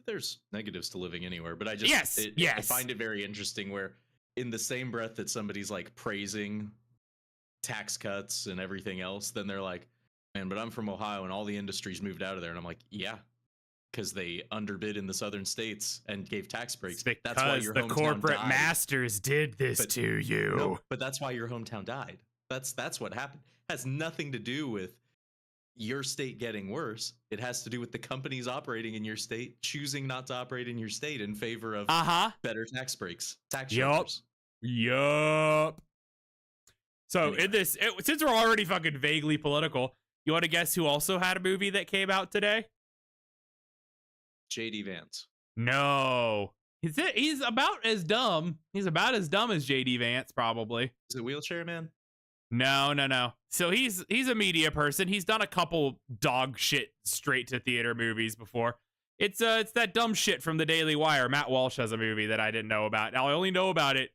there's negatives to living anywhere, but Yes, I yes. find it very interesting where in the same breath that somebody's like praising tax cuts and everything else, then they're like, man, but I'm from Ohio and all the industries moved out of there. And I'm like, yeah, because they underbid in the southern states and gave tax It's breaks. That's why because your the hometown corporate died. masters did this But to no, you. but that's why your hometown died. That's what happened. Has nothing to do with your state getting worse. It has to do with the companies operating in your state choosing not to operate in your state in favor of Uh-huh. better tax breaks, tax Yup. shelters. Yup. So in Anyway, this, since we're already fucking vaguely political, you want to guess who also had a movie that came out today? JD Vance. No. He's about as dumb. He's about as dumb as JD Vance, probably. Is it Wheelchair Man? No, no, no. So he's a media person. He's done a couple dog shit straight to theater movies before. It's that dumb shit from the Daily Wire. Matt Walsh has a movie that I didn't know about. Now I only know about it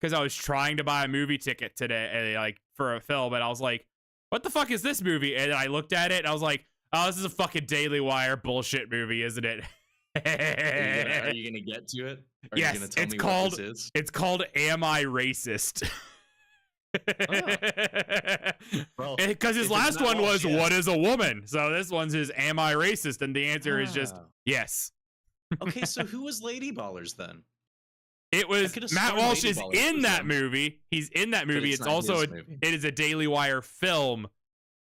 because I was trying to buy a movie ticket today, like for a film, and I was like, "What the fuck is this movie?" And I looked at it, and I was like, "Oh, this is a fucking Daily Wire bullshit movie, isn't it?" Are you gonna get to it? Are you gonna Yes, tell me what this is? it's called "Am I Racist?" Oh, well, Because his if it's last Matt one Walsh, was yes. "What is a woman?" So this one's his "Am I racist?" And the answer is just Ah. yes. Okay, so who was Lady Ballers then? It was could've Matt sworn Walsh Lady is Ballers in was that him. movie. He's in that But movie. it's It's not also his movie. it is a Daily Wire film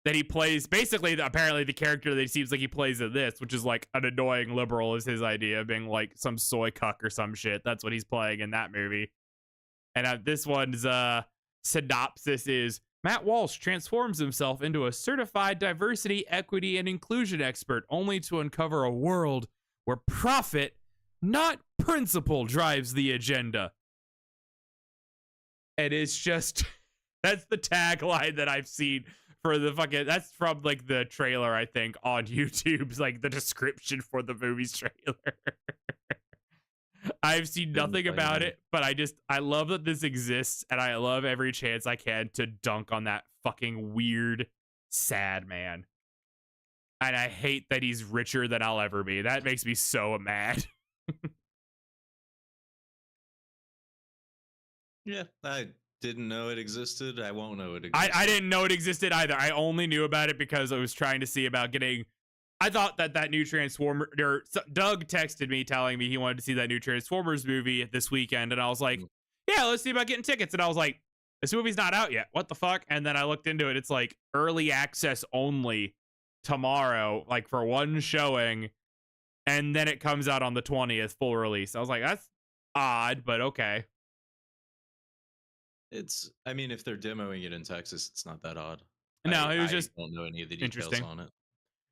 that he plays. Basically, apparently the character that he seems like he plays in this, which is like an annoying liberal, is his idea of being like some soy cuck or some shit. That's what he's playing in that movie. And this one's synopsis is Matt Walsh transforms himself into a certified diversity, equity, and inclusion expert, only to uncover a world where profit, not principle, drives the agenda. And it's just, that's the tagline that I've seen for the fucking, that's from like the trailer, I think, on YouTube's like the description for the movie's trailer. I've seen nothing about it, but I love that this exists, and I love every chance I can to dunk on that fucking weird, sad man. And I hate that he's richer than I'll ever be. That makes me so mad. Yeah, I didn't know it existed. I won't know it I existed. didn't know it existed either. I only knew about it because I was trying to see about getting. I thought that new Transformer. Doug texted me telling me he wanted to see that new Transformers movie this weekend, and I was like, Mm. "Yeah, let's see about getting tickets." And I was like, "This movie's not out yet. What the fuck?" And then I looked into it. It's like early access only tomorrow, like for one showing, and then it comes out on the 20th, full release. I was like, "That's odd, but okay." I mean, if they're demoing it in Texas, it's not that odd. No, it was I just don't know any of the details interesting. on it.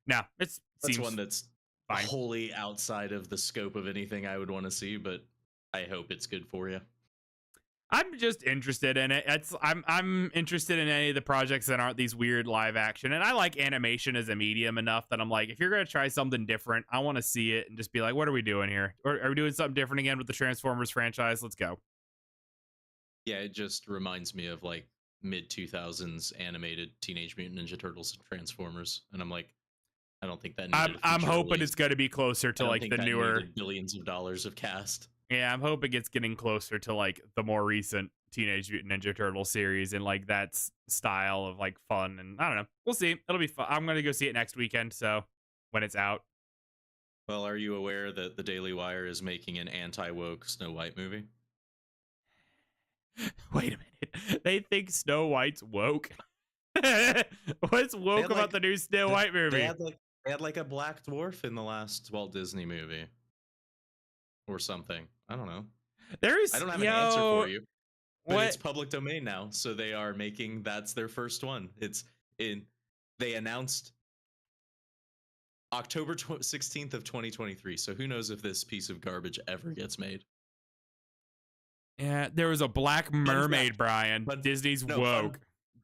No, it That's seems one that's fine. wholly outside of the scope of anything I would want to see, but I hope it's good for you. I'm just interested in it. I'm interested in any of the projects that aren't these weird live action, and I like animation as a medium enough that I'm like, if you're gonna try something different, I want to see it and just be like, what are we doing here? Or are we doing something different again with the Transformers franchise? Let's go. Yeah, it just reminds me of like mid 2000s animated Teenage Mutant Ninja Turtles and Transformers, and I'm like, I don't think that needed a I'm feature hoping release. it's gonna be closer I to don't like think the that newer. needed billions of dollars of cast. Yeah, I'm hoping it's getting closer to like the more recent Teenage Mutant Ninja Turtle series and like that style of like fun. And I don't know. We'll see. It'll be fun. I'm gonna go see it next weekend. So when it's out. Well, are you aware that the Daily Wire is making an anti-woke Snow White movie? Wait a minute. They think Snow White's woke. What's woke about the new Snow White movie? They had like a black dwarf in the last Walt Disney movie or something. I don't know. I don't have an answer for you, but it's public domain now, so they are making that's their first one. It's in they announced October 16th of 2023. So who knows if this piece of garbage ever gets made? Yeah, there was a Black Mermaid, fact, Brian. Disney's woke.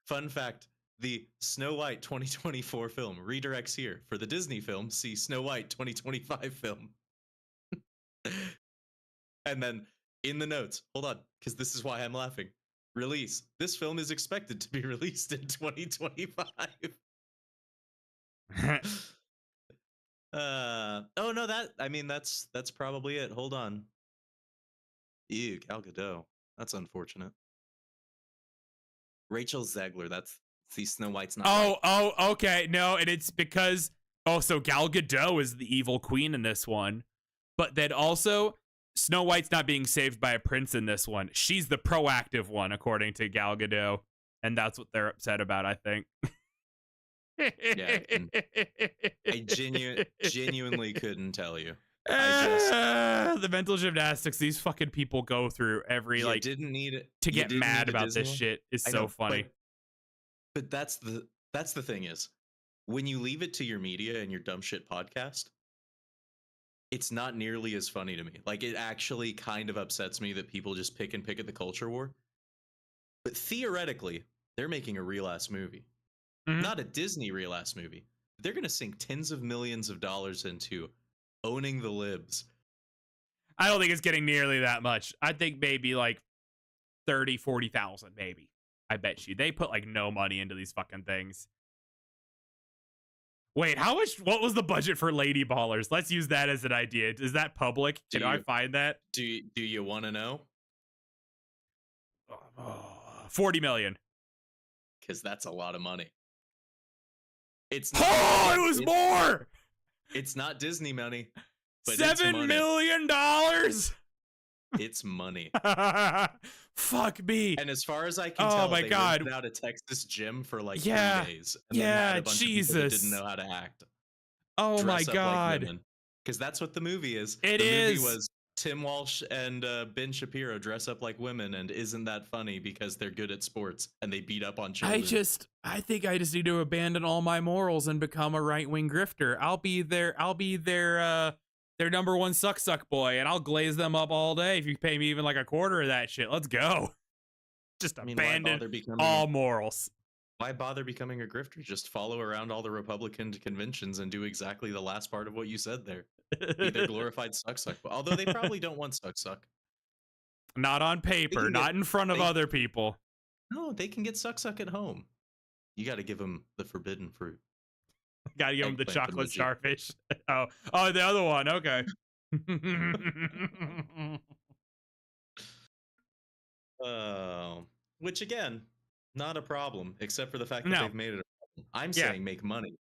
Fun fact. The Snow White 2024 film redirects here. For the Disney film, see Snow White 2025 film. And then in the notes, hold on, because this is why I'm laughing. Release. This film is expected to be released in 2025. Oh no, that's probably it. Hold on. Ew, Gal Gadot. That's unfortunate. Rachel Zegler. See, Snow White's not white. Okay. No, and it's because so Gal Gadot is the evil queen in this one, but then also Snow White's not being saved by a prince in this one. She's the proactive one, according to Gal Gadot, and that's what they're upset about, I think. Yeah, I genuinely couldn't tell you. The mental gymnastics these fucking people go through every didn't need it to get mad about this shit is so funny. But that's the thing is, when you leave it to your media and your dumb shit podcast, it's not nearly as funny to me. Like, it actually kind of upsets me that people just pick at the culture war. But theoretically, they're making a real ass movie. Mm-hmm. Not a Disney real ass movie. They're going to sink tens of millions of dollars into owning the libs. I don't think it's getting nearly that much. I think maybe like 30, 40,000 maybe. I bet you. They put like no money into these fucking things. Wait, what was the budget for Lady Ballers? Let's use that as an idea. Is that public? Can I find that? Do you want to know? 40 million. Because that's a lot of money. It's not. It was more. It's not Disney money. But $7 million. It's money. Fuck me. And as far as I can tell, they rented out a Texas gym for like 3 days. And then had a bunch of people that didn't know how to act. Oh my God. Because that's what the movie is. The movie was Tim Walsh and Ben Shapiro dress up like women, and isn't that funny because they're good at sports and they beat up on children. I think I just need to abandon all my morals and become a right-wing grifter. I'll be their number one suck boy, and I'll glaze them up all day if you pay me even like a quarter of that shit. Let's go. Just abandon all morals. Why bother becoming a grifter? Just follow around all the Republican conventions and do exactly the last part of what you said there. Be their glorified suck. Although they probably don't want suck. Not on paper, not in front of other people. No, they can get suck at home. You got to give them the forbidden fruit. Gotta give them the chocolate starfish. Oh, the other one. Okay. Which again, not a problem, except for the fact that they've made it a problem. I'm saying make money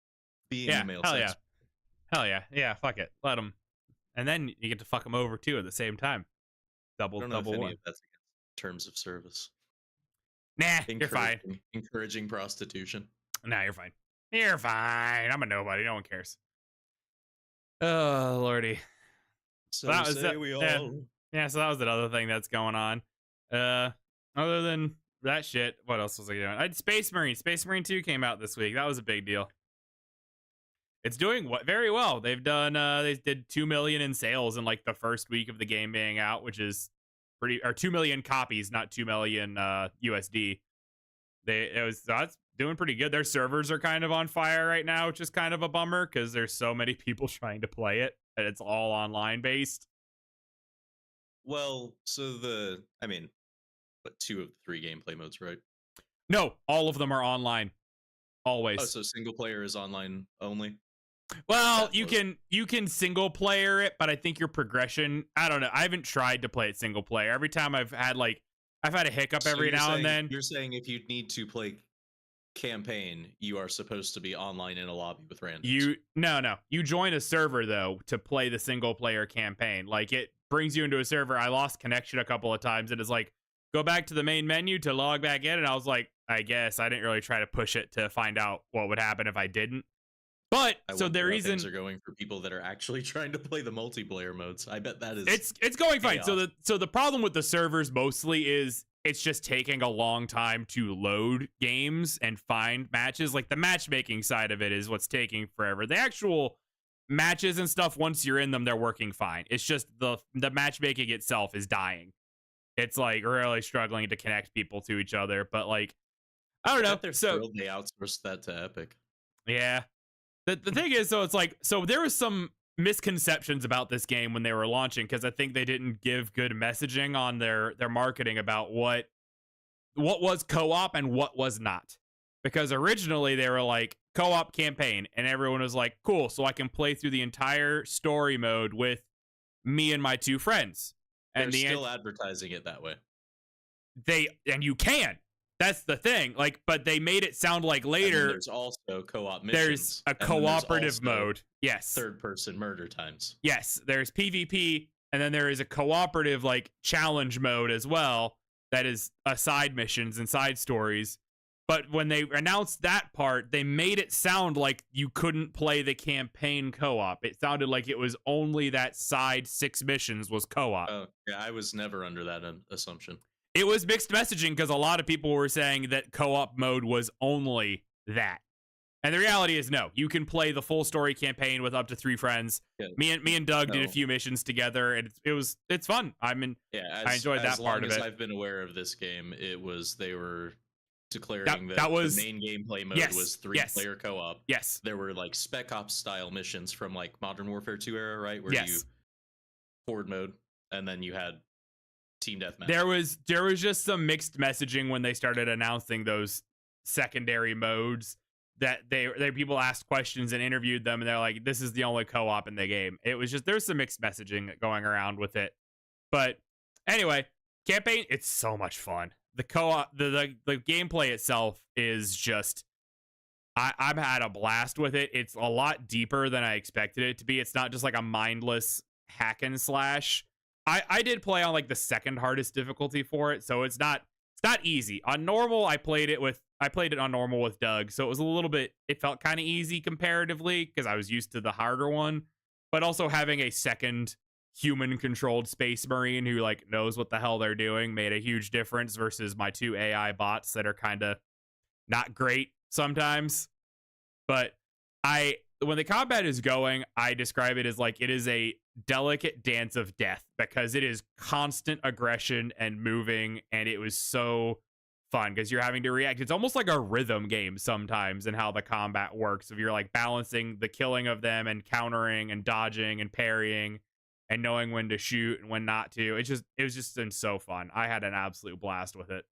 being a male sex. Hell yeah. Yeah, fuck it. Let them. And then you get to fuck them over too at the same time. Double one. That's against terms of service. Nah, you're fine. Encouraging prostitution. Nah, you're fine. You're fine. I'm a nobody. No one cares. Oh, lordy. So that was we all. Yeah, so that was another thing that's going on. Other than that shit, what else was I doing? I had Space Marine. Space Marine 2 came out this week. That was a big deal. It's doing very well. They've done they did 2 million in sales in like the first week of the game being out, which is or 2 million copies, not 2 million USD. That's doing pretty good. Their servers are kind of on fire right now, which is kind of a bummer because there's so many people trying to play it and it's all online based. Well, so 2 of the 3 gameplay modes, right? No, all of them are online. Always. Oh, so single player is online only? Well, you can single player it, but I think your progression, I don't know. I haven't tried to play it single player. Every time I've had a hiccup every now and then. You're saying if you need to play campaign, you are supposed to be online in a lobby with randoms. No. You join a server though to play the single player campaign. Like it brings you into a server. I lost connection a couple of times and it's like, go back to the main menu to log back in. And I was like, I guess I didn't really try to push it to find out what would happen if I didn't. But so the reason things are going for people that are actually trying to play the multiplayer modes, I bet that is it's going fine. So the problem with the servers mostly is it's just taking a long time to load games and find matches. Like the matchmaking side of it is what's taking forever. The actual matches and stuff, once you're in them, they're working fine. It's just the matchmaking itself is dying. It's like really struggling to connect people to each other. But like, I don't know. They're thrilled they outsourced that to Epic. Yeah. The thing is, so it's like, so there was some misconceptions about this game when they were launching because I think they didn't give good messaging on their marketing about what was co-op and what was not. Because originally they were like, co-op campaign, and everyone was like, cool, so I can play through the entire story mode with me and my two friends. They're And still advertising it that way. And you can. That's the thing. Like, but they made it sound like later there's also co-op missions. There's a cooperative mode. Yes. Third-person murder times. Yes, there's PvP, and then there is a cooperative like challenge mode as well. That is side missions and side stories. But when they announced that part, they made it sound like you couldn't play the campaign co-op. It sounded like it was only that side 6 missions was co-op. Oh, yeah, I was never under that assumption. It was mixed messaging because a lot of people were saying that co-op mode was only that. And the reality is, no, you can play the full story campaign with up to 3 friends. Yeah. Me and Doug did a few missions together, and it's fun. I enjoyed that part of it. As I've been aware of this game, they were declaring that the main gameplay mode was 3-player co-op. Yes. There were like Spec Ops style missions from like Modern Warfare 2 era, right? Where you horde mode, and then you had team deathmatch. There was just some mixed messaging when they started announcing those secondary modes that people asked questions and interviewed them, and they're like, this is the only co-op in the game. It was just, there's some mixed messaging going around with it. But anyway, campaign, it's so much fun. The co-op, the gameplay itself is just, I've had a blast with it. It's a lot deeper than I expected it to be. It's not just like a mindless hack and slash. I did play on like the second hardest difficulty for it, so it's not easy. On normal, I played it on normal with Doug, so it felt kind of easy comparatively because I was used to the harder one. But also having a second human-controlled space marine who like knows what the hell they're doing made a huge difference versus my 2 AI bots that are kind of not great sometimes. But when the combat is going, I describe it as like it is a delicate dance of death because it is constant aggression and moving, and it was so fun because you're having to react. It's almost like a rhythm game sometimes in how the combat works. If you're like balancing the killing of them and countering and dodging and parrying and knowing when to shoot and when not to. It was just been so fun. I had an absolute blast with it.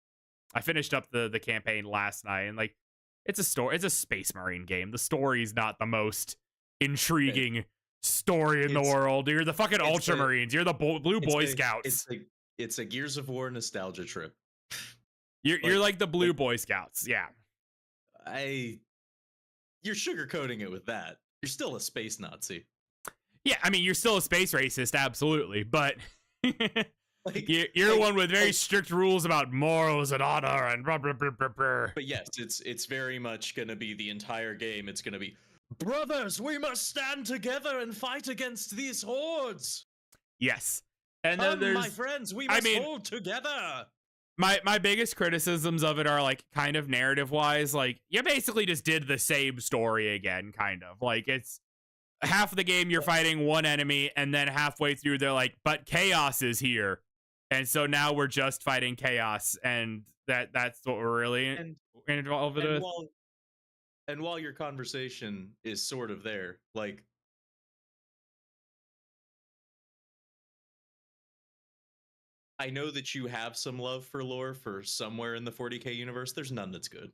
I finished up the campaign last night, and like it's a Space Marine game. The story's not the most intriguing story in the world. You're the fucking Ultramarines. You're the Blue Boy Scouts. It's a Gears of War nostalgia trip. You're like the Blue Boy Scouts. Yeah. You're sugarcoating it with that. You're still a space Nazi. Yeah, I mean, you're still a space racist, absolutely, but you're one with very strict rules about morals and honor and blah, blah, blah, blah, blah. But yes, it's very much going to be the entire game. It's going to be, brothers, we must stand together and fight against these hordes. Yes. And then my friends, we must hold together. My biggest criticisms of it are like kind of narrative wise, like you basically just did the same story again, kind of like it's half of the game you're fighting one enemy, and then halfway through they're like, but chaos is here, and so now we're just fighting chaos, and that's what we're really involved with. And while your conversation is sort of there, like I know that you have some love for lore for somewhere in the 40K universe. There's none that's good.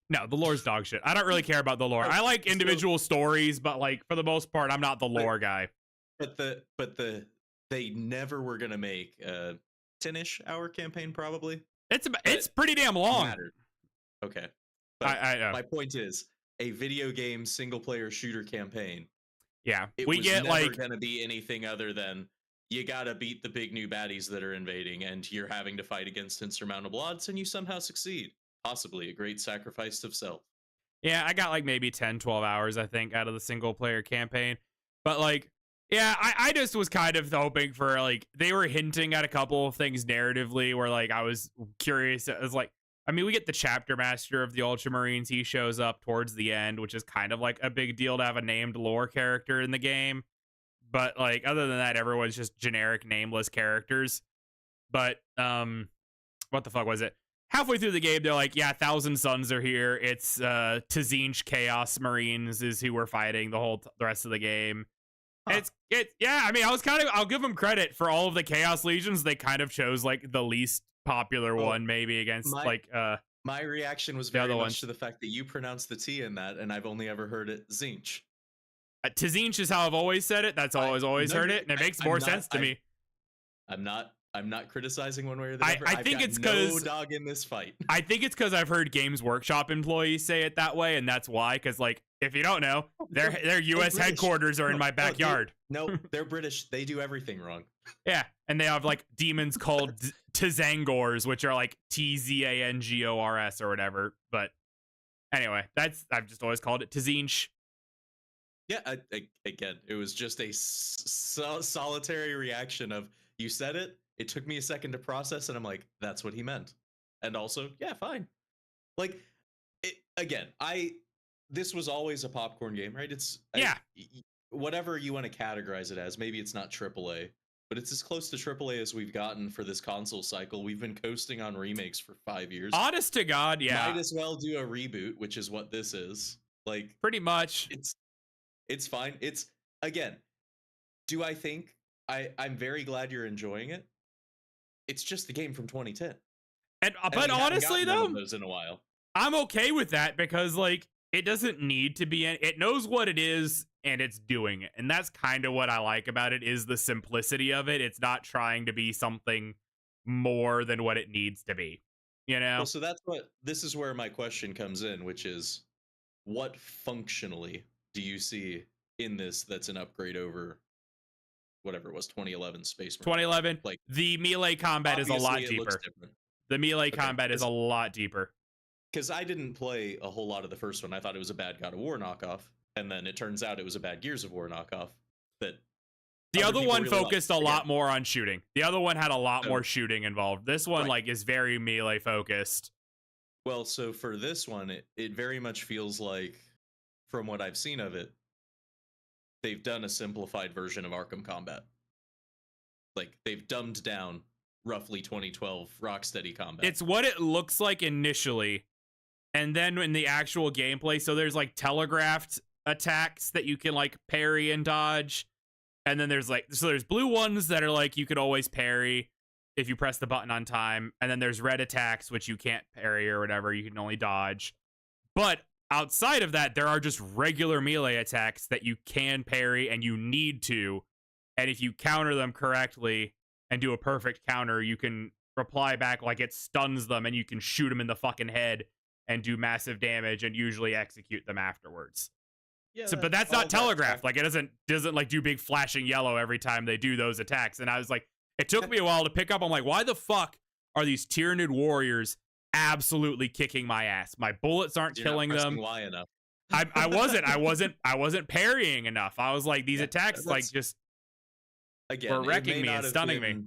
No, the lore's dog shit. I don't really care about the lore. I like individual stories, but like for the most part, I'm not the lore guy. But they never were gonna make a 10-ish hour campaign, probably. It's pretty damn long. Okay. But my point is, a video game single player shooter campaign. Yeah, it was never gonna be anything other than you gotta beat the big new baddies that are invading, and you're having to fight against insurmountable odds, and you somehow succeed. Possibly a great sacrifice of self. Yeah, I got like maybe 10, 12 hours, I think, out of the single player campaign. But like, yeah, I just was kind of hoping for like, they were hinting at a couple of things narratively where like I was curious. It was like, I mean, we get the chapter master of the Ultramarines. He shows up towards the end, which is kind of like a big deal to have a named lore character in the game. But like, other than that, everyone's just generic nameless characters. But what the fuck was it? Halfway through the game, they're like, yeah, Thousand Suns are here. It's Tzinch Chaos Marines is who we're fighting the rest of the game. Huh. Yeah, I mean, I'll give them credit for all of the Chaos Legions. They kind of chose like the least popular one maybe against My reaction was The very other much ones. to the fact that you pronounce the T in that, and I've only ever heard it Zinch. Tzinch is how I've always said it. That's I always no, heard you're. it, and it makes I'm more not. sense to me. I'm not criticizing one way or the other. I I've think got it's no because dog in this fight. I think it's because I've heard Games Workshop employees say it that way, and that's why. Because like, if you don't know, their They're U.S. British. headquarters are in my No, backyard. they're British. They do everything wrong. Yeah, and they have like demons called Tzangors, which are like Tzangors or whatever. But anyway, I've just always called it Tzinch. Yeah, again, it was just a solitary reaction of you said it. It took me a second to process, and I'm like, that's what he meant. And also, yeah, fine. Like, again, this was always a popcorn game, right? Yeah, Whatever you want to categorize it as. Maybe it's not AAA, but it's as close to AAA as we've gotten for this console cycle. We've been coasting on remakes for 5 years. honest to God, yeah, Might as well do a reboot, which is what this is. Like, pretty much. it's fine. It's again. Do I think I'm very glad you're enjoying it? It's just the game from 2010, And and but we haven't honestly gotten one of though, those in a while. I'm okay with that because like it doesn't need to be. It knows what it is and it's doing it, and that's kind of what I like about it is the simplicity of it. It's not trying to be something more than what it needs to be. You know? Well, so this is where my question comes in, which is, what functionally do you see in this that's an upgrade over whatever it was 2011 Space Marine? 2011. Like, The melee combat is a lot obviously it looks deeper. different. The melee Okay, combat is a lot deeper. because I didn't play a whole lot of the first one. I thought it was a bad God of War knockoff, and then it turns out it was a bad Gears of War knockoff. That The other other people one really focused a liked. lot more on shooting. The other one had a lot So- more shooting involved. This one Right. like is very melee focused. Well, so for this one, it very much feels like, from what I've seen of it, they've done a simplified version of Arkham Combat. Like, they've dumbed down roughly 2012 Rocksteady combat. It's what it looks like initially. And then in the actual gameplay, so there's like telegraphed attacks that you can like parry and dodge. And then there's blue ones that are like you could always parry if you press the button on time. And then there's red attacks, which you can't parry or whatever. You can only dodge. But outside of that, there are just regular melee attacks that you can parry and you need to. And if you counter them correctly and do a perfect counter, you can reply back like it stuns them and you can shoot them in the fucking head and do massive damage and usually execute them afterwards. Yeah, So, but that's not telegraphed. Like it doesn't like do big flashing yellow every time they do those attacks. And I was like, it took me a while to pick up. I'm like, why the fuck are these Tyranid warriors absolutely kicking my ass? My bullets aren't You're killing not pressing them. Y enough. I wasn't parrying enough. I was like, these attacks like just Again, were it wrecking may me not and have stunning me.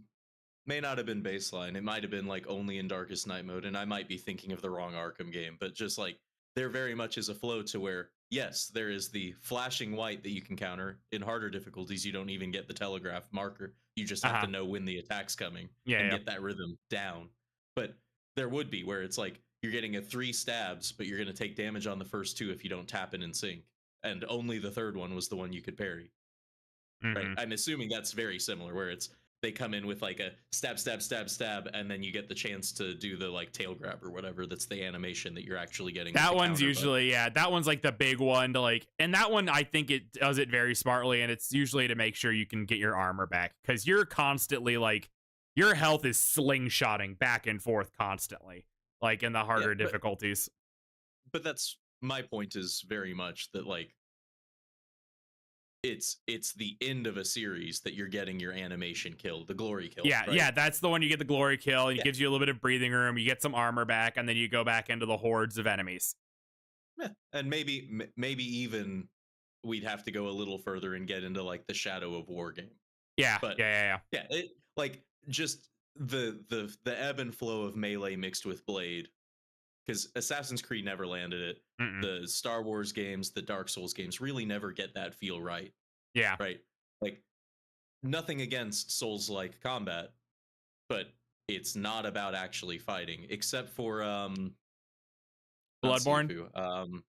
may not have been baseline. It might have been like only in Darkest Night mode, and I might be thinking of the wrong Arkham game. But just like there very much is a flow to where yes, there is the flashing white that you can counter. In harder difficulties, you don't even get the telegraph marker. You just have to know when the attack's coming and get that rhythm down. But there would be where it's like you're getting a 3 stabs, but you're going to take damage on the first 2 if you don't tap in and sync, and only the third one was the one you could parry. Right? I'm assuming that's very similar, where it's they come in with like a stab, stab, stab, stab, and then you get the chance to do the like tail grab or whatever. That's the animation that you're actually getting. That one's usually, that one's like the big one to like, and that one I think it does it very smartly, and it's usually to make sure you can get your armor back because you're constantly like your health is slingshotting back and forth constantly, like in the harder difficulties. But that's my point, is very much that like it's the end of a series that you're getting your animation kill, the glory kill. Yeah, right? yeah, that's the one you get the glory kill, and it gives you a little bit of breathing room. You get some armor back, and then you go back into the hordes of enemies. Yeah, and maybe even we'd have to go a little further and get into like the Shadow of War game. Yeah, but yeah. It like just the ebb and flow of melee mixed with blade, because Assassin's Creed never landed it. The Star Wars games, the Dark Souls games really never get that feel right. Yeah. Right. Like, nothing against Souls-like combat, but it's not about actually fighting, except for Bloodborne.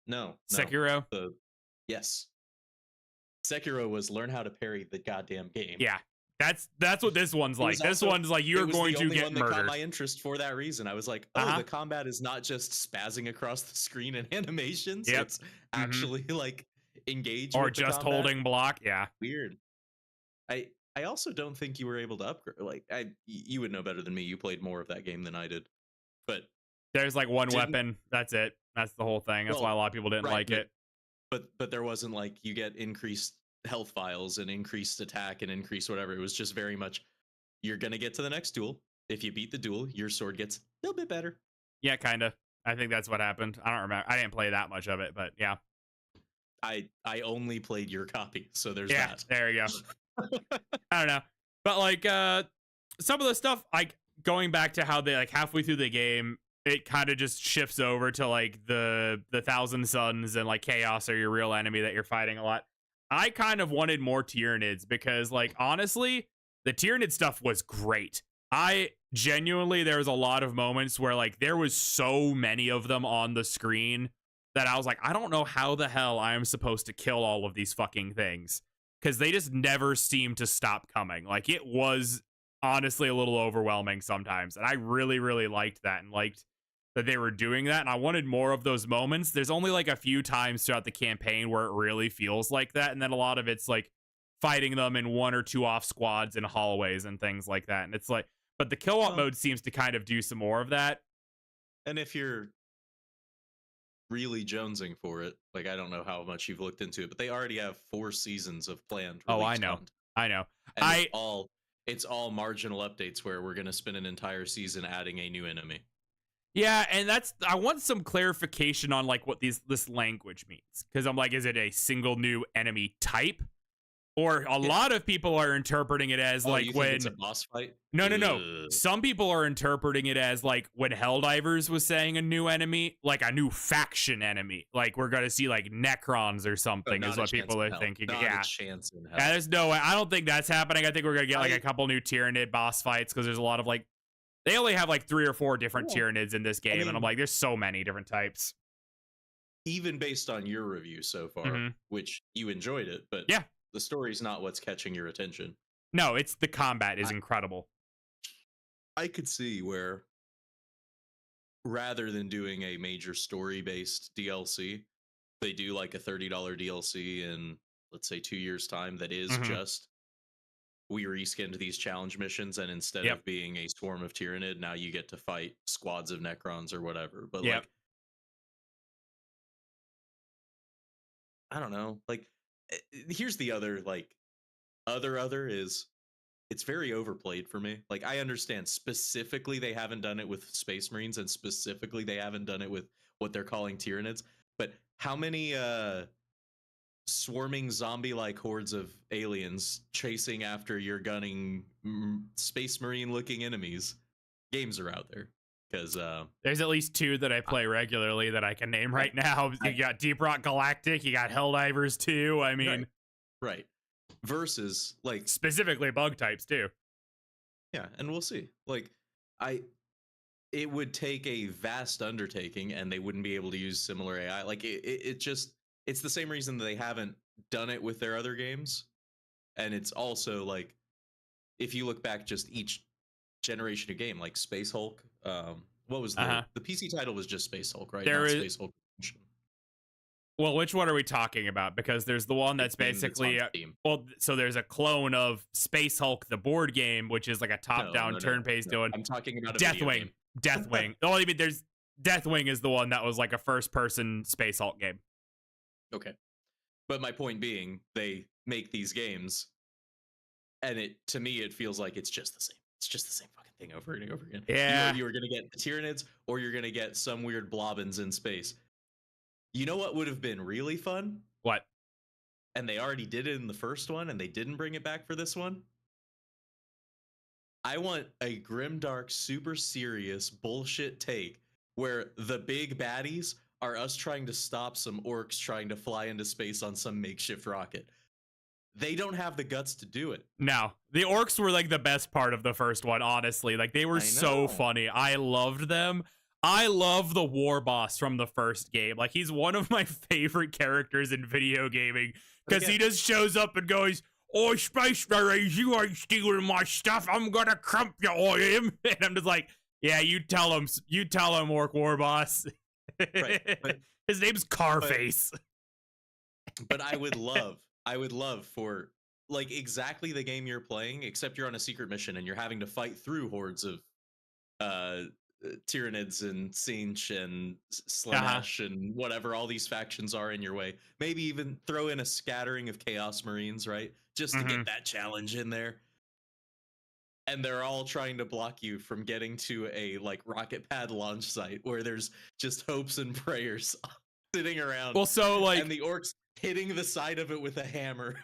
No. Sekiro. Yes. Sekiro was learn how to parry the goddamn game. Yeah. That's what this one's It like. was This also one's like it you're was going the to only get one that caught murdered. my interest for that reason. I was like, oh, Uh-huh. the combat is not just spazzing across the screen and animations. Yep. It's Mm-hmm. actually like engage Or with the just combat. holding block. Yeah. Weird. I also don't think you were able to upgrade. Like you would know better than me. You played more of that game than I did, but There's like one didn't weapon. That's it. That's the whole thing. That's why a well, lot of people didn't right, like it. but there wasn't like you get increased health files and increased attack and increased whatever. It was just very much you're gonna get to the next duel. If you beat the duel, your sword gets a little bit better. Yeah, kind of. I think that's what happened. I don't remember. I didn't play that much of it, but yeah. I only played your copy, so there's Yeah, that. there you go. I don't know. But like some of the stuff, like going back to how they like halfway through the game, it kind of just shifts over to like the Thousand Suns and like Chaos are your real enemy that you're fighting a lot. I kind of wanted more Tyranids because like honestly, the Tyranid stuff was great. I genuinely there was a lot of moments where like there was so many of them on the screen that I was like, I don't know how the hell I am supposed to kill all of these fucking things because they just never seem to stop coming. Like it was honestly a little overwhelming sometimes. And I really, really liked that and liked that they were doing that. And I wanted more of those moments. There's only like a few times throughout the campaign where it really feels like that. And then a lot of it's like fighting them in one or two off squads in hallways and things like that. And it's like, but the kill op mode seems to kind of do some more of that. And if you're really jonesing for it, like I don't know how much you've looked into it, but they already have 4 seasons of planned release. Oh, I know. Content. I know. And it's all marginal updates where we're gonna spend an entire season adding a new enemy. Yeah, and I want some clarification on like what this language means. Because I'm like, is it a single new enemy type? Or a lot of people are interpreting it as like you when think it's a boss fight. No. Ugh. Some people are interpreting it as like when Helldivers was saying a new enemy, like a new faction enemy. Like we're gonna see like Necrons or something, is what people are thinking. Not yeah. a chance in hell. Yeah, there's no way. I don't think that's happening. I think we're gonna get like a couple new Tyranid boss fights because there's a lot of like they only have like 3 or 4 different Tyranids in this game, and I'm like, there's so many different types. Even based on your review so far, which you enjoyed it, but yeah, the story's not what's catching your attention. No, it's the combat is incredible. I could see where rather than doing a major story-based DLC, they do like a $30 DLC in, let's say, 2 years' time that is just we reskinned these challenge missions, and instead of being a swarm of Tyranid, now you get to fight squads of Necrons or whatever. But like, I don't know. Like, here's the other like other is it's very overplayed for me. Like, I understand specifically they haven't done it with Space Marines, and specifically they haven't done it with what they're calling Tyranids. But how many swarming zombie-like hordes of aliens chasing after your gunning Space Marine-looking enemies games are out there? Because there's at least 2 that I play regularly that I can name right now. You got Deep Rock Galactic, you got Helldivers 2. I mean, right. Versus like specifically bug types too. Yeah, and we'll see. Like, it would take a vast undertaking, and they wouldn't be able to use similar AI. Like, it's the same reason that they haven't done it with their other games. And it's also like, if you look back just each generation of game, like Space Hulk, what was the PC title was just Space Hulk, right? There Not is Space Hulk. Well, which one are we talking about? Because there's the one that's basically so there's a clone of Space Hulk, the board game, which is like a top-down turn-based doing. I'm talking about Deathwing. Deathwing. Oh, I mean, there's Deathwing is the one that was like a first-person Space Hulk game. Okay, but my point being, they make these games, and to me it feels like it's just the same. It's just the same fucking thing over and over again. Yeah, you were gonna get the Tyranids, or you're gonna get some weird blobbins in space. You know what would have been really fun? What? And they already did it in the first one, and they didn't bring it back for this one. I want a grimdark, super serious bullshit take where the big baddies are us trying to stop some orcs trying to fly into space on some makeshift rocket. They don't have the guts to do it. No, the orcs were like the best part of the first one, honestly. Like, they were so funny. I loved them. I love the war boss from the first game. Like, he's one of my favorite characters in video gaming because he just shows up and goes, "Oh, Space Marines, you ain't stealing my stuff. I'm gonna crump you, I am." And I'm just like, "Yeah, you tell him, Orc War Boss." Right. His name's But Carface. but I would love for like exactly the game you're playing, except you're on a secret mission and you're having to fight through hordes of uh Tyranids and Sinch and Uh-huh. Slanesh and whatever all these factions are in your way. Maybe even throw in a scattering of Chaos Marines, right? Just to get Hmm. that challenge in there. And they're all trying to block you from getting to a like rocket pad launch site where there's just hopes and prayers sitting around Well, so and like the orcs hitting the side of it with a hammer.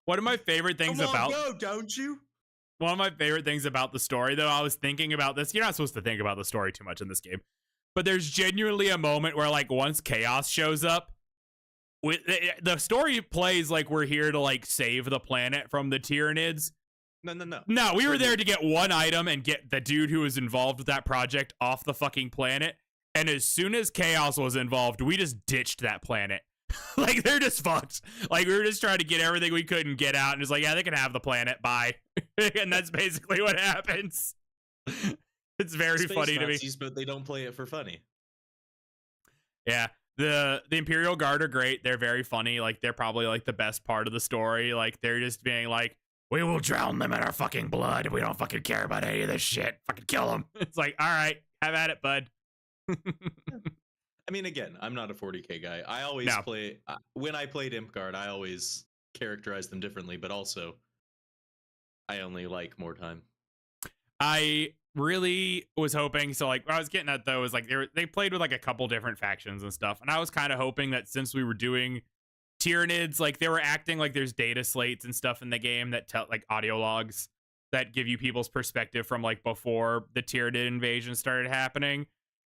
one of my favorite things Come on, about go, don't you? one of my favorite things about the story, though, I was thinking about this. You're not supposed to think about the story too much in this game, but there's genuinely a moment where, like, once chaos shows up, with the story plays like we're here to like save the planet from the Tyranids. No, no, no. No, we For were there the to get one item and get the dude who was involved with that project off the fucking planet. And as soon as chaos was involved, we just ditched that planet. Like they're just fucked. Like we were just trying to get everything we could and get out, and it's like, yeah, they can have the planet. Bye. And that's basically what happens. It's very space funny to me. Nazis, but they don't play it for funny. Yeah. The Imperial Guard are great. They're very funny. Like they're probably like the best part of the story. Like they're just being like, we will drown them in our fucking blood. We don't fucking care about any of this shit. Fucking kill them. It's like, all right, have at it, bud. I mean, again, I'm not a 40k guy. I always No. play when I played Imp Guard. I always characterize them differently, but also I only like more time. I really was hoping. So like, what I was getting at though is like they played with like a couple different factions and stuff, and I was kind of hoping that since we were doing Tyranids, like they were acting like there's data slates and stuff in the game that tell like audio logs that give you people's perspective from like before the Tyranid invasion started happening.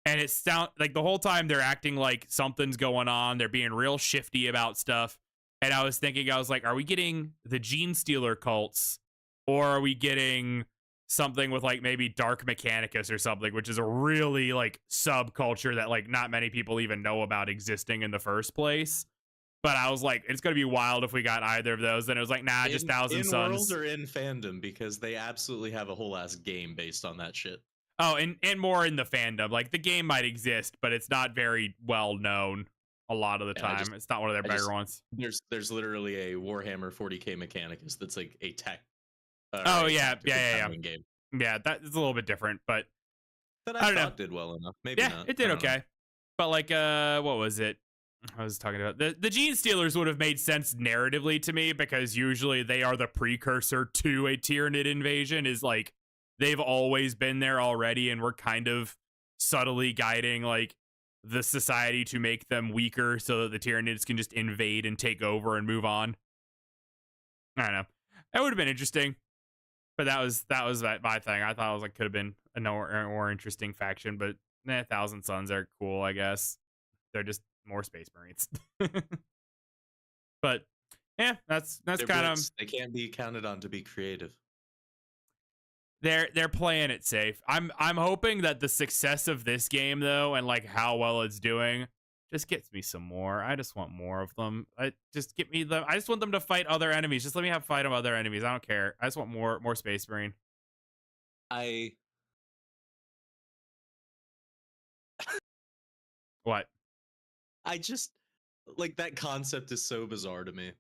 And it sound like the whole time they're acting like something's going on. They're being real shifty about stuff. And I was thinking, I was like, are we getting the Gene Stealer cults, or are we getting something with like maybe Dark Mechanicus or something, which is a really like subculture that like not many people even know about existing in the first place. But I was like, it's gonna be wild if we got either of those. Then it was like, nah, just Thousand in Suns. world or in fandom, because they absolutely have a whole ass game based on that shit. Oh, and more in the fandom. Like the game might exist, but it's not very well known a lot of the Yeah, time. It's not one of their better ones. There's literally a Warhammer 40k Mechanicus that's like a tech. Oh A yeah, tactical yeah. battling game Yeah, that is a little bit different, but that I I don't know. thought did well enough. Maybe Yeah, not. it did I don't know. okay. But like, what was it? I was talking about the Gene Stealers would have made sense narratively to me because usually they are the precursor to a Tyranid invasion. Is like they've always been there already, and we're kind of subtly guiding like the society to make them weaker so that the Tyranids can just invade and take over and move on. I don't know. That would have been interesting, but that was my thing. I thought it was like could have been a more interesting faction, but Thousand Suns are cool, I guess. They're just more Space Marines. But yeah, that's They're kind of blitz. They can't be counted on to be creative. they're playing it safe. I'm hoping that the success of this game though, and like how well it's doing, just gets me some more. I just want more of them. I just get me them. I just want them to fight other enemies. Just let me have fight other enemies. I don't care. I just want more Space Marine. I What? I just like that concept is so bizarre to me.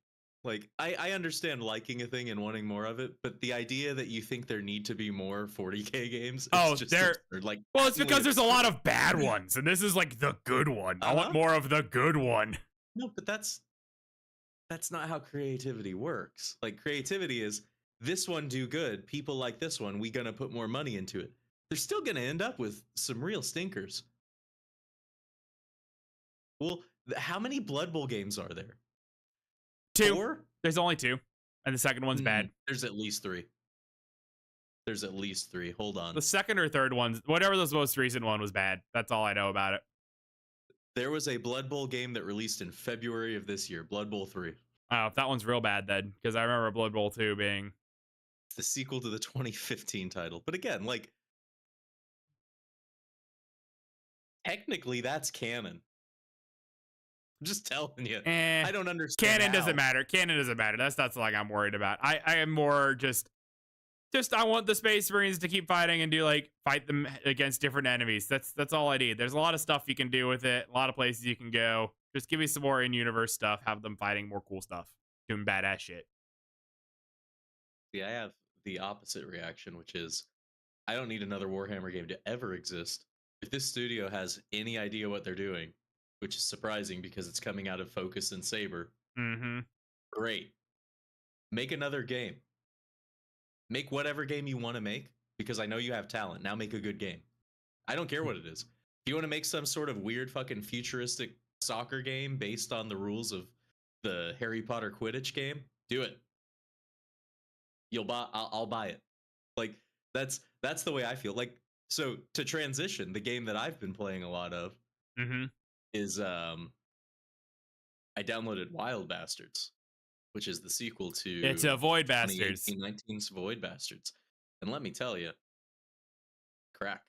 Like I understand liking a thing and wanting more of it, but the idea that you think there need to be more 40k games, it's Oh, just they're absurd. Like, well, it's because patently there's a lot absurd. of bad ones, and this is like the good one. I want Uh-huh. more of the good one. No, but that's not how creativity works. Like creativity is this one do good, people like this one, we gonna put more money into it. They're still gonna end up with some real stinkers. Well, how many Blood Bowl games are there? Two. 4? There's only two, and the second one's bad. There's at least 3. There's at least 3. Hold on. The second or third ones, whatever the most recent one was bad. That's all I know about it. There was a Blood Bowl game that released in February of this year, Blood Bowl 3. Oh, that one's real bad then, because I remember Blood Bowl 2 being. It's the sequel to the 2015 title. But again, like, technically that's canon. I'm just telling you. Eh, I don't understand canon doesn't how. matter. Canon doesn't matter. That's not something I'm worried about. I am more just I want the Space Marines to keep fighting and do like fight them against different enemies. That's all I need. There's a lot of stuff you can do with it. A lot of places you can go. Just give me some more in-universe stuff. Have them fighting more cool stuff, doing badass shit. See, I have the opposite reaction, which is I don't need another Warhammer game to ever exist. If this studio has any idea what they're doing, which is surprising because it's coming out of Focus and Saber, Mm-hmm. great. Make another game. Make whatever game you want to make because I know you have talent. Now make a good game. I don't care what it is. If you want to make some sort of weird fucking futuristic soccer game based on the rules of the Harry Potter Quidditch game, do it. You'll buy. I'll buy it. Like that's the way I feel. Like so to transition, the game that I've been playing a lot of Mm-hmm. is I downloaded Wild Bastards, which is the sequel It's to a Void Bastards. 2018-19's Void Bastards. And let me tell you, crack.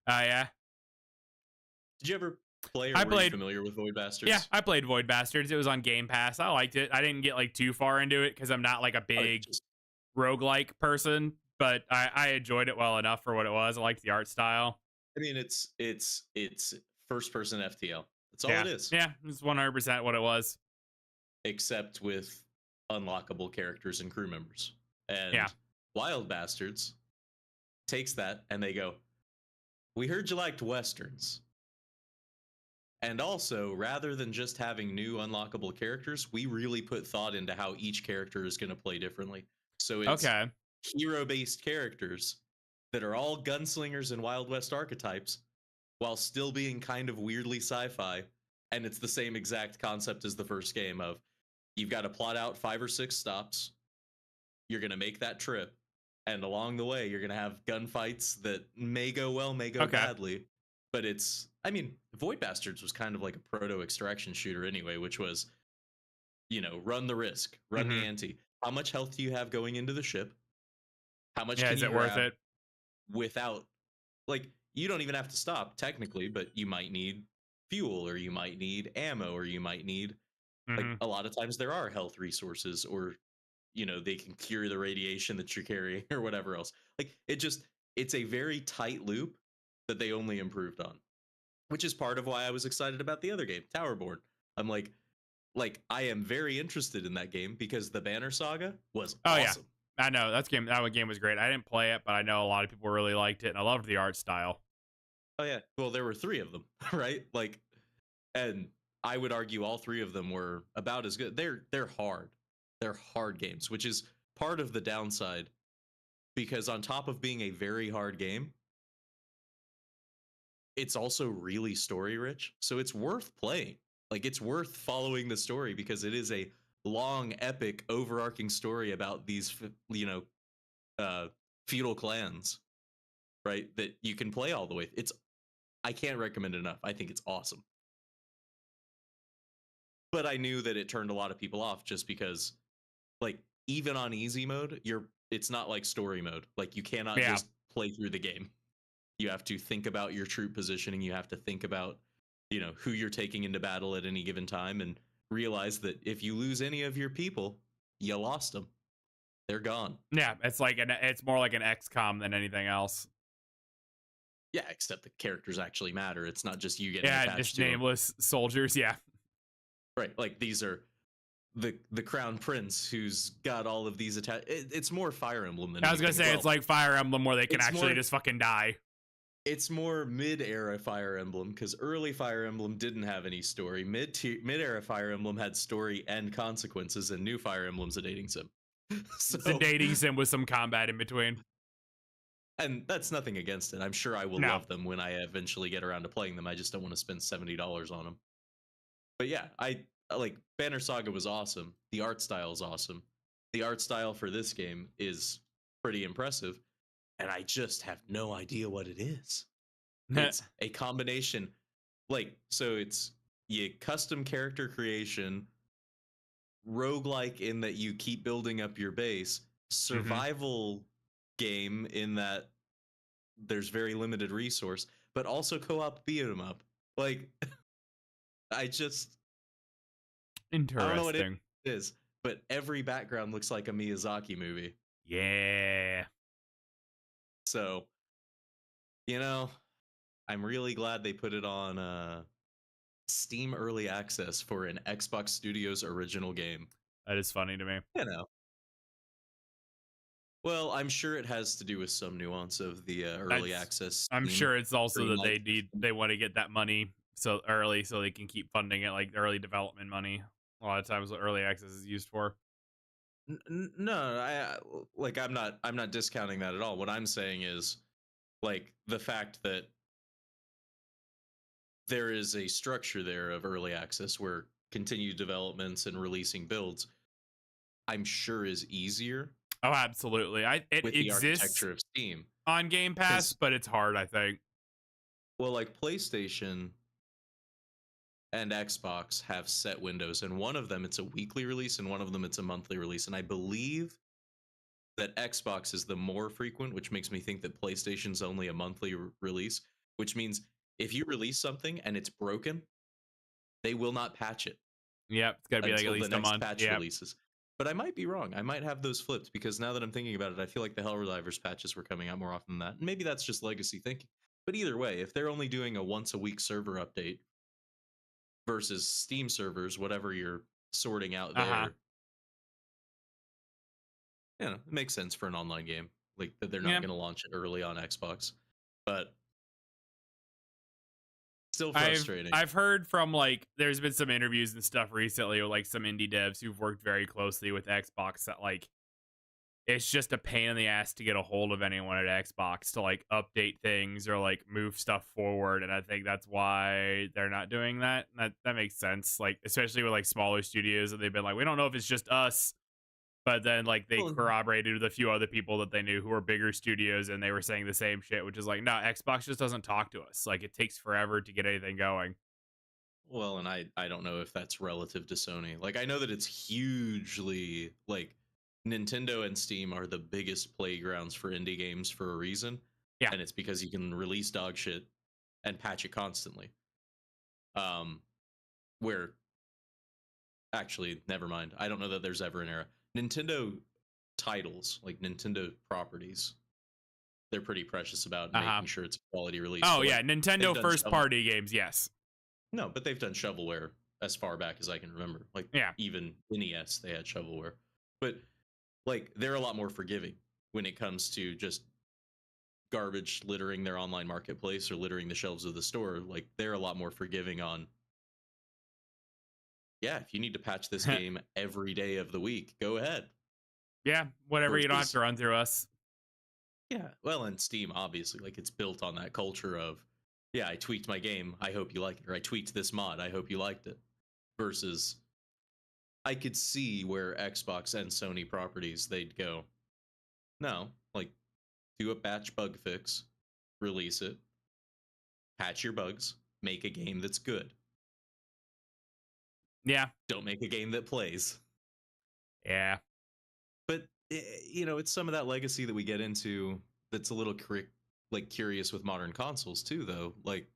Oh yeah. Did you ever play or I were you played familiar with Void Yeah, Bastards? I played Void Bastards. It was on Game Pass. I liked it. I didn't get like too far into it because I'm not like a Oh, big just roguelike person, but I enjoyed it well enough for what it was. I liked the art style. I mean it's first person FTL. That's all Yeah. it is. Yeah, it's 100% what it was. Except with unlockable characters and crew members. Yeah. And Wild Bastards takes that and they go, "We heard you liked westerns. And also, rather than just having new unlockable characters, we really put thought into how each character is going to play differently. So it's Okay. hero based characters that are all gunslingers and Wild West archetypes while still being kind of weirdly sci fi. And it's the same exact concept as the first game of you've got to plot out 5 or 6 stops. You're going to make that trip. And along the way, you're going to have gunfights that may go well, may go Okay. badly. But it's, I mean, Void Bastards was kind of like a proto extraction shooter anyway, which was, run the risk, run the Hmm. ante. How much health do you have going into the ship? How much Yeah, can is you it worth grab it? without, like, you don't even have to stop technically, but you might need fuel or you might need ammo or you might need, like, Hmm. a lot of times there are health resources or they can cure the radiation that you're carrying or whatever else. Like it's a very tight loop that they only improved on, which is part of why I was excited about the other game, Towerborn. I'm like I am very interested in that game because the Banner Saga was Oh yeah. awesome. I know that game was great. I didn't play it, but I know a lot of people really liked it, and I loved the art style. Oh yeah. Well, there were 3 of them, right? Like, and I would argue all 3 of them were about as good. They're hard. They're hard games, which is part of the downside because on top of being a very hard game, it's also really story rich. So it's worth playing. Like it's worth following the story because it is a long, epic, overarching story about these, uh, feudal clans, right? That you can play all the way. I can't recommend it enough. I think it's awesome. But I knew that it turned a lot of people off just because, like, even on easy mode, it's not like story mode. Like you cannot Yeah. just play through the game. You have to think about your troop positioning. You have to think about, who you're taking into battle at any given time and realize that if you lose any of your people, you lost them. They're gone. Yeah, it's more like an XCOM than anything else. Yeah, except the characters actually matter. It's not just you getting Yeah, attached just to them. nameless soldiers. Yeah. Right. Like these are the crown prince who's got all of these it's more Fire Emblem than I was gonna anything. say it's like Fire Emblem where they can it's actually more just fucking die. it's more mid-era Fire Emblem because early Fire Emblem didn't have any story. Mid-era Fire Emblem had story and consequences, and new Fire Emblem's a dating sim. It's a So, dating sim with some combat in between. and that's nothing against it. I'm sure I will No. love them when I eventually get around to playing them. I just don't want to spend $70 on them. But yeah, I like Banner Saga was awesome. The art style is awesome. The art style for this game is pretty impressive, and I just have no idea what it is. It's a combination, like, so it's custom character creation, roguelike in that you keep building up your base, Hmm. survival game in that there's very limited resource, but also co-op beat 'em up. Like I just I don't know what it Interesting. is, but every background looks like a Miyazaki movie. Yeah. So, you know, I'm really glad they put it on Steam Early Access for an Xbox Studios original game. That is funny to me. You know, well, I'm sure it has to do with some nuance of the early That's access I'm Steam sure it's also green that light system. they want to get that money so early so they can keep funding it like the early development money. A lot of times what early access is used for. No, like I'm not discounting that at all. What I'm saying is like the fact that there is a structure there of early access where continued developments and releasing builds, I'm sure is easier Oh, absolutely. It with the exists architecture of Steam. on Game Pass, Because, but it's hard, I think. well, like PlayStation and Xbox have set windows, and one of them it's a weekly release, and one of them it's a monthly release. And I believe that Xbox is the more frequent, which makes me think that PlayStation's only a monthly release, which means if you release something and it's broken, they will not patch it Yep, it's got to be like at until the least a next month. patch Yep. releases. But I might be wrong. I might have those flipped because now that I'm thinking about it, I feel like the Helldivers patches were coming out more often than that. And maybe that's just legacy thinking. But either way, if they're only doing a once a week server update versus Steam servers, whatever you're sorting out Uh-huh. there, it makes sense for an online game. Like that they're not Yeah. going to launch it early on Xbox. But still I've frustrating. I've heard from like there's been some interviews and stuff recently with like some indie devs who've worked very closely with Xbox that like it's just a pain in the ass to get a hold of anyone at Xbox to like update things or like move stuff forward. And I think that's why they're not doing that. That makes sense. Like, especially with like smaller studios that they've been like, we don't know if it's just us. But then like they Well, corroborated with a few other people that they knew who were bigger studios and they were saying the same shit, which is like, no, Xbox just doesn't talk to us. Like it takes forever to get anything going. well, and I don't know if that's relative to Sony. Like I know that it's hugely like Nintendo and Steam are the biggest playgrounds for indie games for a reason, Yeah. and it's because you can release dog shit and patch it constantly. Um, where actually, never mind. I don't know that there's ever an era. Nintendo titles, like Nintendo properties, they're pretty precious about Uh-huh. making sure it's a quality release. Oh But yeah, like they've Nintendo done first party games, yes. No, but they've done shovelware as far back as I can remember. Like Yeah. even NES, they had shovelware. But like they're a lot more forgiving when it comes to just garbage littering their online marketplace or littering the shelves of the store. Like they're a lot more forgiving on, yeah, if you need to patch this game every day of the week, go ahead. Yeah, whatever, you don't have Versus, to run through us. yeah, well, and Steam obviously, like it's built on that culture of, yeah, I tweaked my game, I hope you like it, or I tweaked this mod, I hope you liked it. Versus I could see where Xbox and Sony properties they'd go, no, like do a batch bug fix, release it, patch your bugs, make a game that's good. Yeah. Don't make a game that plays. Yeah. But it's some of that legacy that we get into that's a little like curious with modern consoles too, though. Like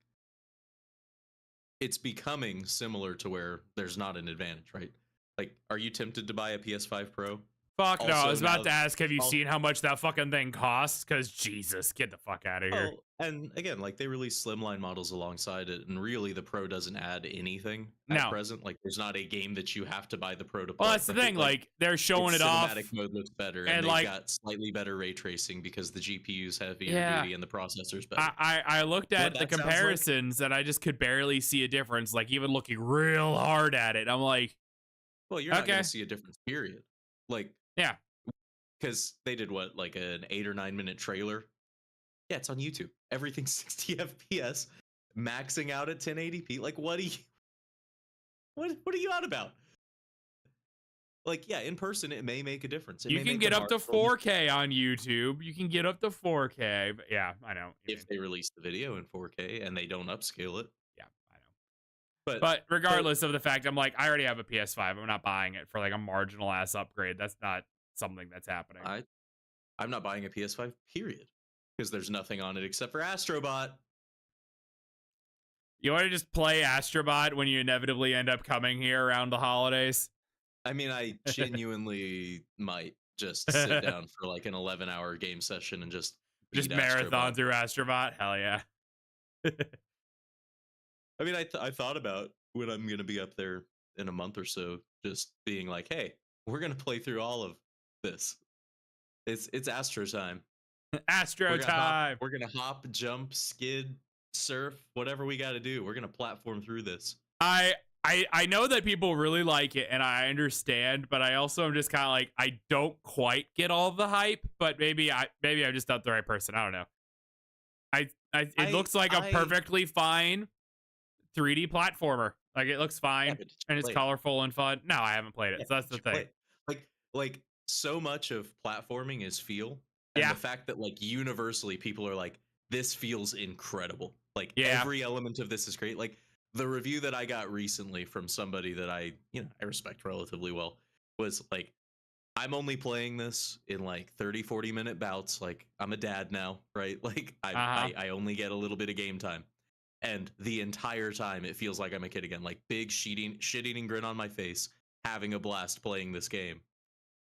it's becoming similar to where there's not an advantage, right? Like, are you tempted to buy a PS5 Pro? Fuck no. I Also, was about now, to ask, have you seen how much that fucking thing costs? Because Jesus, get the fuck out of here. oh, and again, like they release slimline models alongside it, and really the Pro doesn't add anything at No. present. Like, there's not a game that you have to buy the Pro to Well, play, that's the right? thing. Like, Like, they're showing its it cinematic off, mode looks better, and and they've like, got slightly better ray tracing because the GPU's heavier yeah. duty and the processor's better. I looked You know what at the that sounds like? comparisons and I just could barely see a difference. Like, even looking real hard at it, I'm like, Well, you're not going to okay, see a difference, period. Like, yeah, because they did what, like an 8 or 9 minute trailer? Yeah, it's on YouTube. Everything's 60 FPS, maxing out at 1080p. Like, what are you on about? Like, yeah, in person it may make a difference. It you may can make get the up to marginal 4K on YouTube. You can get up to 4K. But yeah, I know. What you mean. if they release the video in 4K and they don't upscale it. Yeah, I know. But But so regardless of the fact, I'm like, I already have a PS5. I'm not buying it for like a marginal ass upgrade. That's not something that's happening. I I'm not buying a PS5 period because there's nothing on it except for Astrobot. You want to just play Astrobot when you inevitably end up coming here around the holidays? I mean, I genuinely might just sit down for like an 11-hour game session and just Just beat marathon Astrobot. through Astrobot? Hell yeah. I mean, I thought about when I'm gonna be up there in a month or so, just being like, hey, we're gonna play through all of this. It's Astro time. Astro time. We're gonna hop, jump, skid, surf, whatever we got to do. We're gonna platform through this. I I know that people really like it and I understand, but I also am just kind of like I don't quite get all the hype, but maybe I'm just not the right person. I don't know. It looks like a I perfectly fine 3D platformer. Like it looks Yeah, fine but did you and it's play it? colorful and fun. No, I haven't played Yeah, it. So that's did the you play thing. it? Like so much of platforming is feel, and the Yeah. fact that like universally people are like, this feels incredible. Like Yeah. every element of this is great. Like the review that I got recently from somebody that I respect relatively well was like, I'm only playing this in like 30-40 minute bouts. Like I'm a dad now, right? Like Uh-huh. I only get a little bit of game time. And the entire time it feels like I'm a kid again, like big shit eating grin on my face, having a blast playing this game.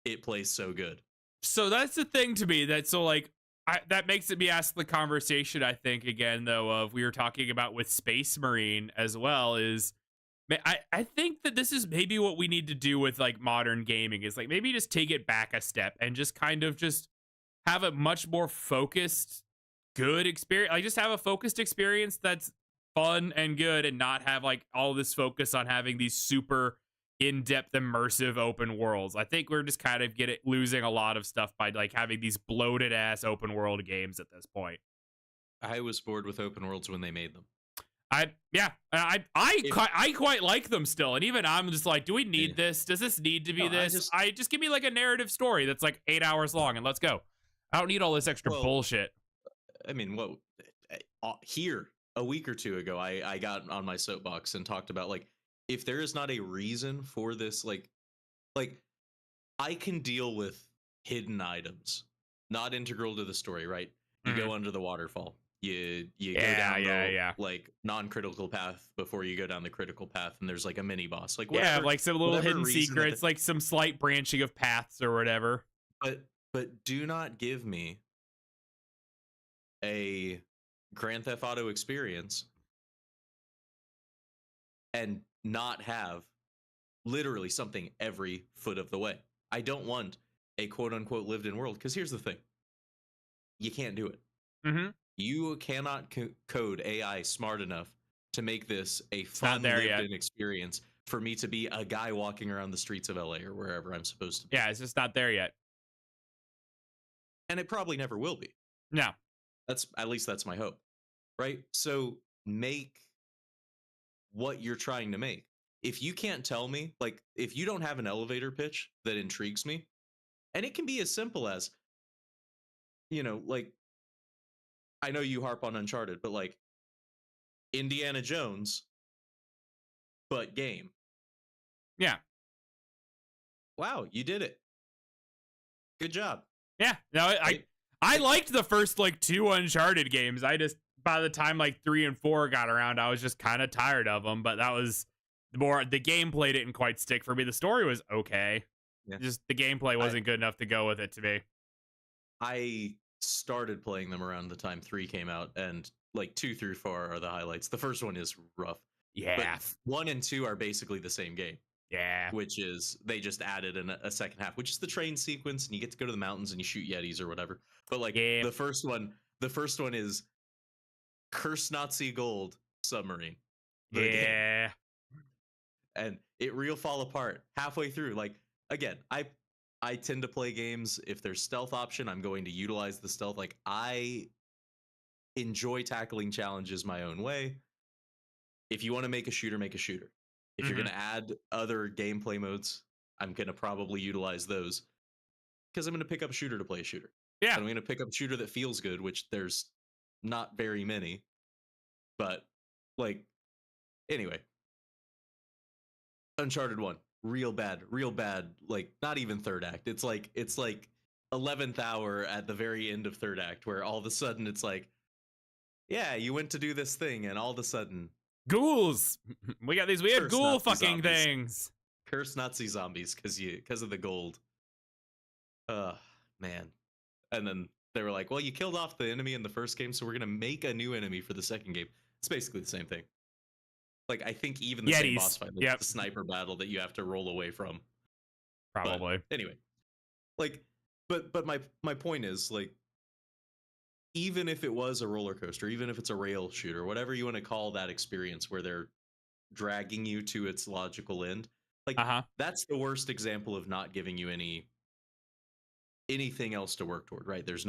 It plays so good. So that's the thing to me that so like that makes it me ask the conversation I think again though of we were talking about with Space Marine as well is I think that this is maybe what we need to do with like modern gaming is like maybe just take it back a step and just kind of just have a much more focused good experience like just have a focused experience that's fun and good and not have like all this focus on having these super in-depth immersive open worlds. I think we're just kind of losing a lot of stuff by like having these bloated ass open world games at this point. I was bored with open worlds when they made them. If I quite like them still, and even I'm just like, do we yeah. need this? Does this need to be No, this? I just give me like a narrative story that's like 8 hours long, and let's go. I don't need all this extra well, bullshit. I mean, what here a week or two ago, I got on my soapbox and talked about like if there is not a reason for this, like I can deal with hidden items, not integral to the story, right? You Mhm. go under the waterfall. You go Yeah, down yeah, the yeah, like non-critical path before you go down the critical path, and there's like a mini boss, like yeah. Like some little whatever hidden reason that. secrets, like some slight branching of paths or whatever. But do not give me a Grand Theft Auto experience and not have literally something every foot of the way. I don't want a quote unquote lived in world because here's the thing, you can't do it. Mm-hmm. You cannot code AI smart enough to make this a It's not fun there lived yet. in experience for me to be a guy walking around the streets of LA or wherever I'm supposed to be. Yeah, it's just not there yet. And it probably never will be. No. That's at least that's my hope. Right? So make what you're trying to make. If you can't tell me, like if you don't have an elevator pitch that intrigues me, and it can be as simple as, like I know you harp on Uncharted, but like Indiana Jones, but game. Yeah. Wow, you did it. Good job. Yeah. No, Right? I Like, liked the first like two Uncharted games. I just by the time like 3 and 4 got around, I was just kind of tired of them. But that was the gameplay didn't quite stick for me. The story was okay. yeah. Just the gameplay I wasn't good enough to go with it to me. I started playing them around the time 3 came out, and like 2 through 4 are the highlights. The first one is rough. But Yeah. 1 and 2 are basically the same game, Yeah. which is they just added a second half, which is the train sequence, and you get to go to the mountains and you shoot yetis or whatever. But like Yeah. the first one is Curse Nazi Gold Submarine, the game, Yeah. and it real fall apart halfway through. Like again, I tend to play games if there's stealth option, I'm going to utilize the stealth. Like I enjoy tackling challenges my own way. If you want to make a shooter, make a shooter. If you're Hmm. going to add other gameplay modes, I'm going to probably utilize those because I'm going to pick up a shooter to play a shooter. Yeah. And I'm going to pick up a shooter that feels good, which there's not very many. But like, anyway, Uncharted 1, real bad. Like, not even third act. It's like 11th hour at the very end of third act, where all of a sudden it's like, yeah, you went to do this thing, and all of a sudden Ghouls. We got these weird Curse ghoul Nazi fucking zombies. things. Curse Nazi zombies because of the gold. Man. And then they were like, well, you killed off the enemy in the first game, so we're gonna make a new enemy for the second game. It's basically the same thing. Like, I think even the same boss Yetis. fight, like Yep. the sniper battle that you have to roll away from. Probably. But anyway, like, but my point is, like, even if it was a roller coaster, even if it's a rail shooter, whatever you want to call that experience where they're dragging you to its logical end, like that's the worst example of not giving you anything else to work toward, right? There's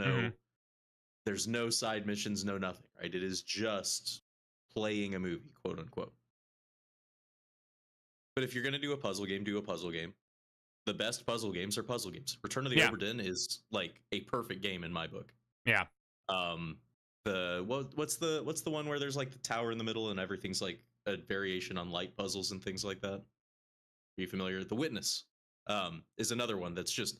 no side missions, no nothing, right? It is just playing a movie, quote unquote. But if you're going to do a puzzle game, do a puzzle game. The best puzzle games are puzzle games. Return of the Obra Dinn is like a perfect game in my book. Yeah. What's the one where there's like the tower in the middle and everything's like a variation on light puzzles and things like that? Are you familiar? The Witness is another one that's just,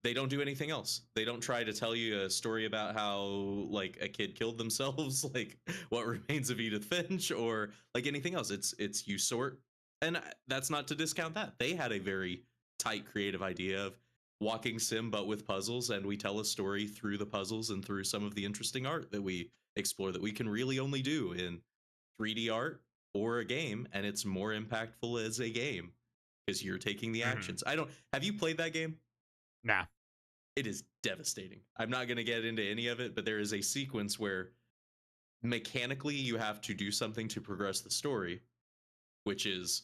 they don't do anything else. They don't try to tell you a story about how like a kid killed themselves, like What Remains of Edith Finch, or like anything else. It's you sort, and that's not to discount that. They had a very tight creative idea of walking sim but with puzzles, and we tell a story through the puzzles and through some of the interesting art that we explore that we can really only do in 3D art or a game, and it's more impactful as a game because you're taking the actions. Have you played that game? Nah. It is devastating. I'm not going to get into any of it, but there is a sequence where mechanically you have to do something to progress the story, which is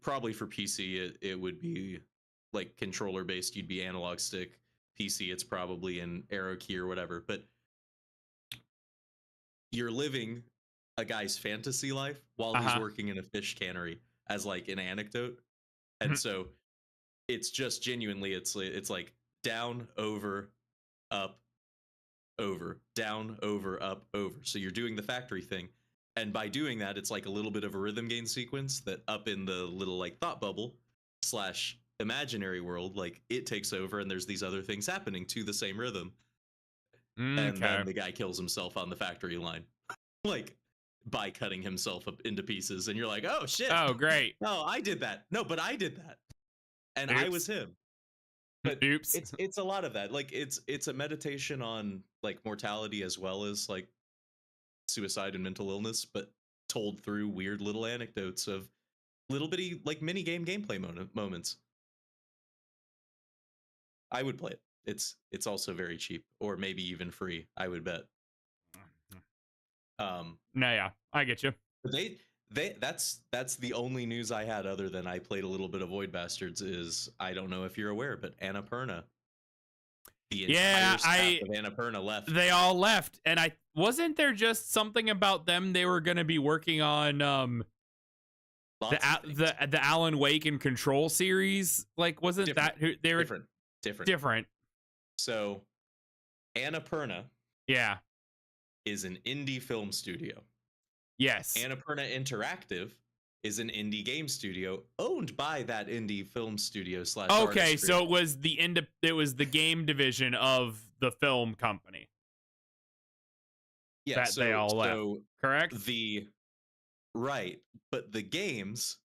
probably for PC, it would be like controller based. You'd be analog stick. PC, it's probably an arrow key or whatever. But you're living a guy's fantasy life while he's working in a fish cannery as like an anecdote. And so it's just genuinely, it's like down, over, up, over, down, over, up, over. So you're doing the factory thing. And by doing that, it's like a little bit of a rhythm gain sequence that up in the little like thought bubble / imaginary world, like it takes over and there's these other things happening to the same rhythm. And then the guy kills himself on the factory line, like by cutting himself up into pieces. And you're like, oh shit. Oh, great. No, I did that. No, but I did that. And I was him. But it's a lot of that. Like it's a meditation on like mortality as well as like suicide and mental illness, but told through weird little anecdotes of little bitty like mini game gameplay moments. I would play it. It's also very cheap, or maybe even free, I would bet. No, yeah, I get you. That's the only news I had other than I played a little bit of Void Bastards. Is I don't know if you're aware, but Annapurna, the entire staff of Annapurna left. They all left, and wasn't there just something about them they were going to be working on the Alan Wake and Control series? Like, wasn't that who they were different? So Annapurna, is an indie film studio. Yes. Annapurna Interactive is an indie game studio owned by that indie film studio / Okay, so it was the game division of the film company. Yeah, they all left. Correct? Right, but the games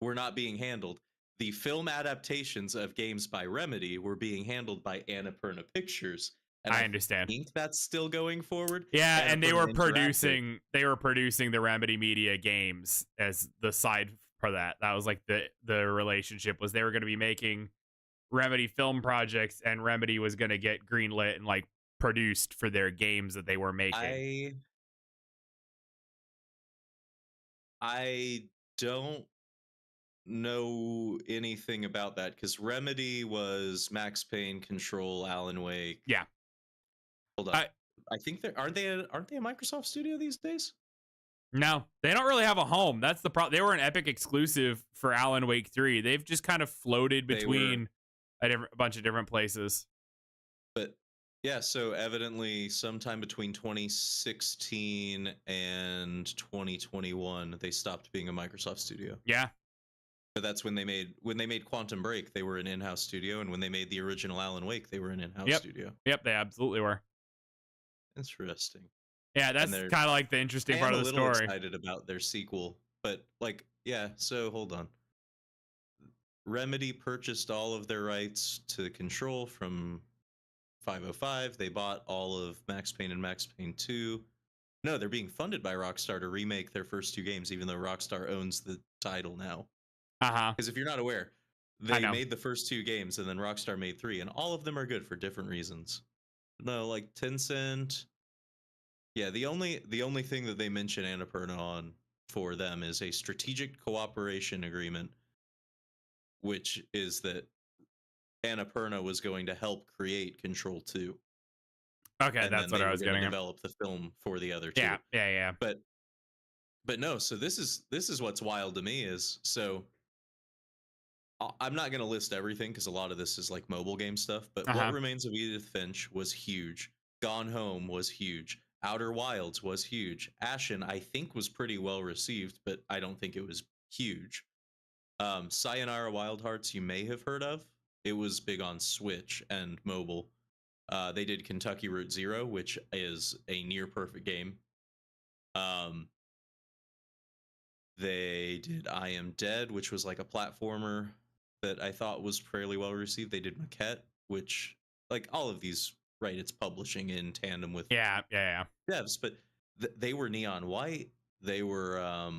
were not being handled. The film adaptations of games by Remedy were being handled by Annapurna Pictures. And I understand. I think that's still going forward. Yeah, and they were producing the Remedy Media games as the side for that. That was like the relationship was they were going to be making Remedy film projects, and Remedy was going to get greenlit and like produced for their games that they were making. I don't know anything about that because Remedy was Max Payne, Control, Alan Wake. Yeah. Hold on. I think aren't they a Microsoft studio these days? No, they don't really have a home. That's the problem. They were an Epic exclusive for Alan Wake 3. They've just kind of floated between a bunch of different places. But yeah, so evidently sometime between 2016 and 2021, they stopped being a Microsoft studio. Yeah. But that's when they made Quantum Break, they were an in-house studio, and when they made the original Alan Wake, they were an in-house studio. Yep, they absolutely were. Interesting. Yeah, and that's kind of like the I interesting part am a of the little story. excited about their sequel, but like, yeah. So hold on. Remedy purchased all of their rights to Control from 505. They bought all of Max Payne and Max Payne 2. No, they're being funded by Rockstar to remake their first two games, even though Rockstar owns the title now. Uh-huh. Because if you're not aware, I they know. made the first two games and then Rockstar made three, and all of them are good for different reasons. No, like Tencent. Yeah, the only thing that they mention Annapurna on for them is a strategic cooperation agreement, which is that Annapurna was going to help create Control 2, Okay, and then that's what they I were was going to getting at. develop the film for the other Yeah, two. yeah, yeah. But no, so this is what's wild to me is so I'm not going to list everything because a lot of this is like mobile game stuff, but What Uh-huh. Remains of Edith Finch was huge. Gone Home was huge. Outer Wilds was huge. Ashen, I think, was pretty well received, but I don't think it was huge. Sayonara Wild Hearts, you may have heard of. It was big on Switch and mobile. They did Kentucky Route Zero, which is a near perfect game. Um, they did I Am Dead, which was like a platformer that I thought was fairly well received. They did Maquette, which, like all of these, right? It's publishing in tandem with Yeah, yeah, devs, but they were Neon White. They were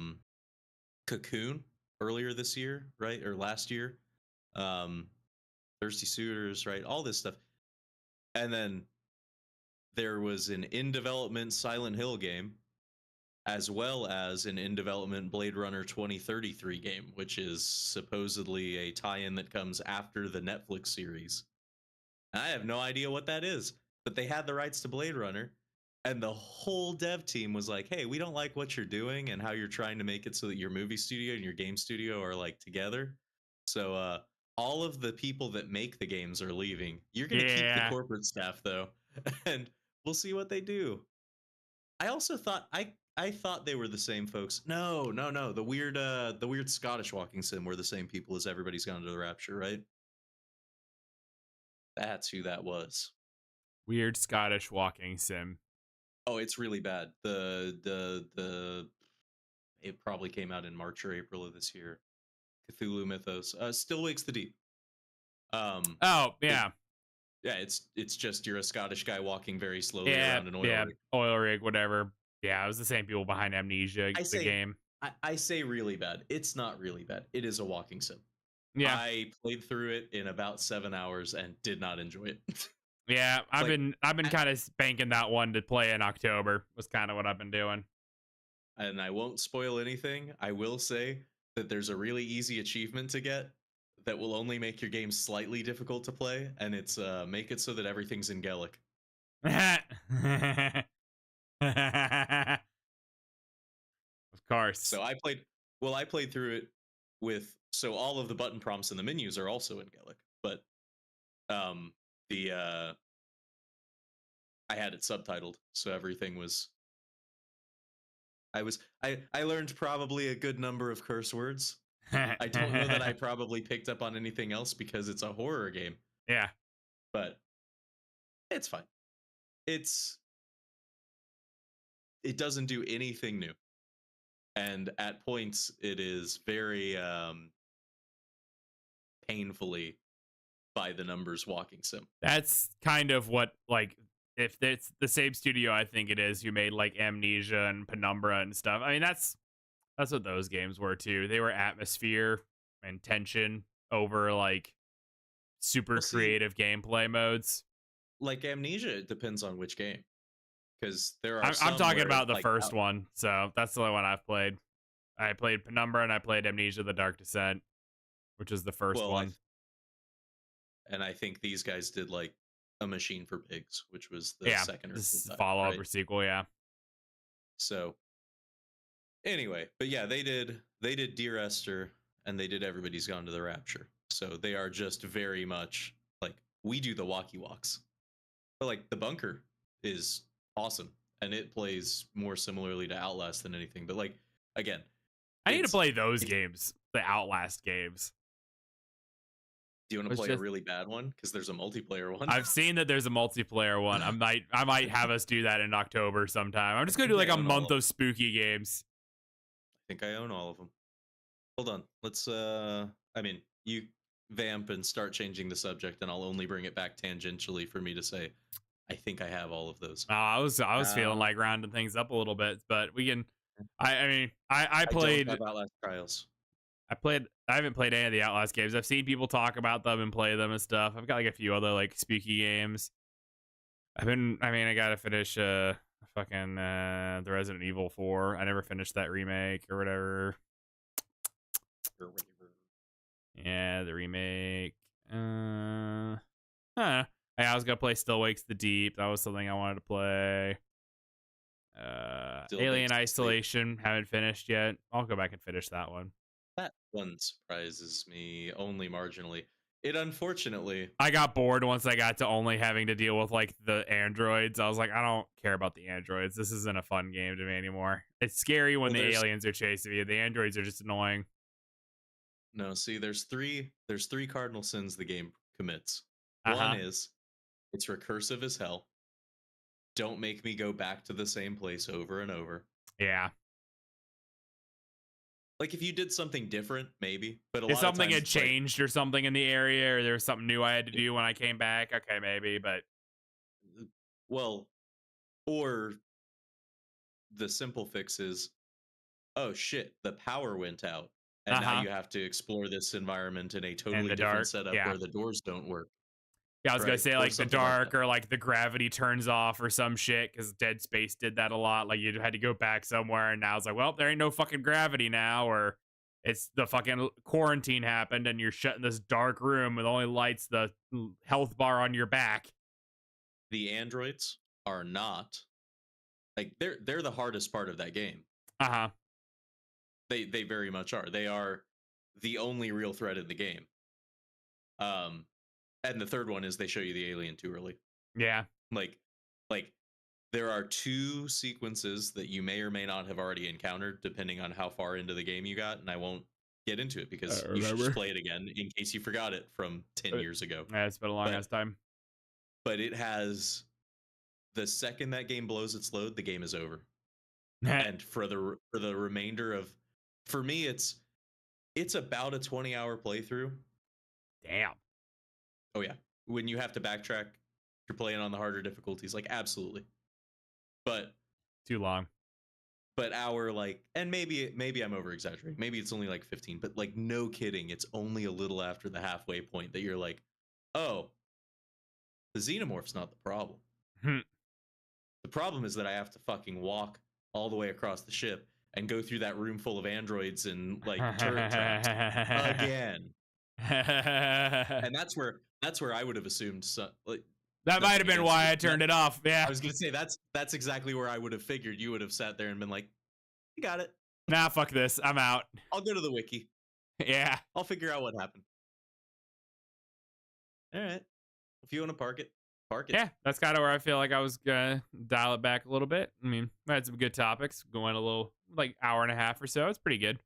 Cocoon earlier this year, right? Or last year. Um, Thirsty Suitors, right? All this stuff. And then there was an in development Silent Hill game, as well as an in development Blade Runner 2033 game, which is supposedly a tie in that comes after the Netflix series. I have no idea what that is, but they had the rights to Blade Runner. And the whole dev team was like, hey, we don't like what you're doing and how you're trying to make it so that your movie studio and your game studio are like together. So, all of the people that make the games are leaving. You're going to keep the yeah. corporate staff, though, and we'll see what they do. I also thought I thought they were the same folks. No, no, no. The weird Scottish walking sim were the same people as Everybody's Gone to the Rapture, right? That's who that was. Weird Scottish walking sim. Oh, it's really bad. The it probably came out in March or April of this year. Cthulhu Mythos. Still Wakes the Deep. Um Oh, it yeah. yeah, it's just you're a Scottish guy walking very slowly Yeah, around an oil yeah. rig. Oil rig, whatever. Yeah, it was the same people behind Amnesia, I the say game. I say really bad. It's not really bad. It is a walking sim. Yeah. I played through it in about 7 hours and did not enjoy it. Yeah, I've like been I, kind of spanking that one to play in October. Was kind of what I've been doing. and I won't spoil anything. I will say that there's a really easy achievement to get that will only make your game slightly difficult to play, and it's make it so that everything's in Gaelic. Of course. So I played through it with so all of the button prompts and the menus are also in Gaelic, but the I had it subtitled, so everything was I learned probably a good number of curse words. I don't know that I probably picked up on anything else because it's a horror game, Yeah. but it's fine. It's it doesn't do anything new. And at points it is very painfully by the numbers walking sim. That's kind of what, like, if it's the same studio I think it is who made like Amnesia and Penumbra and stuff. I mean, that's what those games were too. They were atmosphere and tension over like super Well, see, creative gameplay modes. like Amnesia, it depends on which game. Because there are I'm some talking where about the like first one, so that's the only one I've played. I played Penumbra and I played Amnesia: The Dark Descent, which is the first well, one. I think these guys did like a Machine for Pigs, which was the Yeah, second or third this time, follow up right? or sequel. Yeah, So anyway, but yeah, they did Dear Esther and they did Everybody's Gone to the Rapture. So they are just very much like we do the walkie walks. But like the bunker is awesome and it plays more similarly to Outlast than anything. But like again, I need to it's play those it's games, the Outlast games. Do you want to Was play a just really bad one? Because there's a multiplayer one. I've seen that there's a multiplayer one. I might have us do that in October sometime. I'm I just gonna do think like I a own all month of of spooky games. I think I own all of them. Hold on. Let's I mean, you vamp and start changing the subject and I'll only bring it back tangentially for me to say I think I have all of those. I was feeling Uh like rounding things up a little bit, but we can. I mean I I don't played have Outlast Trials. I haven't played any of the Outlast games. I've seen people talk about them and play them and stuff. I've got like a few other like spooky games. I gotta finish fucking the Resident Evil 4. I never finished that remake or whatever. Or whatever. Yeah, the remake. Huh. Yeah, I was gonna play Still Wakes the Deep. That was something I wanted to play. Still Alien makes me sleep. Isolation, haven't finished yet. I'll go back and finish that one. That one surprises me only marginally. It unfortunately, I got bored once I got to only having to deal with like the androids. I was like, I don't care about the androids. This isn't a fun game to me anymore. It's scary when well, the there's aliens are chasing you. The androids are just annoying. no, see, there's three cardinal sins the game commits. Uh One huh. is it's recursive as hell. Don't make me go back to the same place over and over. Yeah. Like if you did something different, maybe, but a If lot of something times had it's like, changed or something in the area, or there was something new I had to do when I came back, okay, maybe. But well, or the simple fix is, oh shit, the power went out, and uh now huh. you have to explore this environment in a In totally the different dark, setup yeah. where the doors don't work, Yeah, I was gonna right? say Or like the something like that. dark or like the gravity turns off or some shit because Dead Space did that a lot. Like you had to go back somewhere, and now it's like, well, there ain't no fucking gravity now, or it's the fucking quarantine happened, and you're shut in this dark room with only lights the health bar on your back. The androids are not like they're the hardest part of that game. Uh huh. They very much are. They are the only real threat in the game. Um, and the third one is they show you the alien too early. Yeah. Like, like there are two sequences that you may or may not have already encountered, depending on how far into the game you got. And I won't get into it I because you should just remember. play it again in case you forgot it from 10 years ago. Yeah, it's been a long But ass time. it has the second that game blows its load, the game is over. And for the remainder of, for me, it's about a 20-hour playthrough. Damn. Oh yeah, when you have to backtrack, you're playing on the harder difficulties, like absolutely. But Too long. hour like, and maybe I'm over exaggerating. Maybe it's only like 15, but like no kidding, it's only a little after the halfway point that you're like, oh, the xenomorph's not the problem. Hmm. The problem is that I have to fucking walk all the way across the ship and go through that room full of androids and like turret traps again. And that's where I would have assumed like That might nothing have been against you. why I turned it off. I Yeah. was gonna say that's exactly where I would have figured you would have sat there and been like, "You got it. Nah, fuck this. I'm out. I'll go to the wiki. Yeah. I'll figure out what happened." All right. If you want to park it, park it. Yeah, that's kind of where I feel like I was gonna dial it back a little bit. I mean, we had some good topics going a little like hour and a half or so. It's pretty good.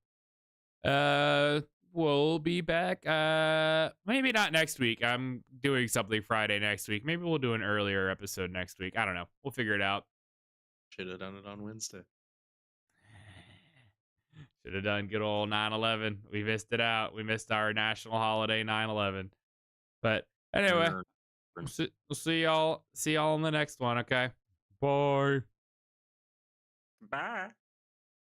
We'll be back. Maybe not next week. I'm doing something Friday next week. Maybe we'll do an earlier episode next week. I don't know. We'll figure it out. Should have done it on Wednesday. Should have done good old 9/11. We missed it out. We missed our national holiday 9/11. But anyway, Burn. we'll see y'all. See y'all in the next one. Okay. Bye. Bye.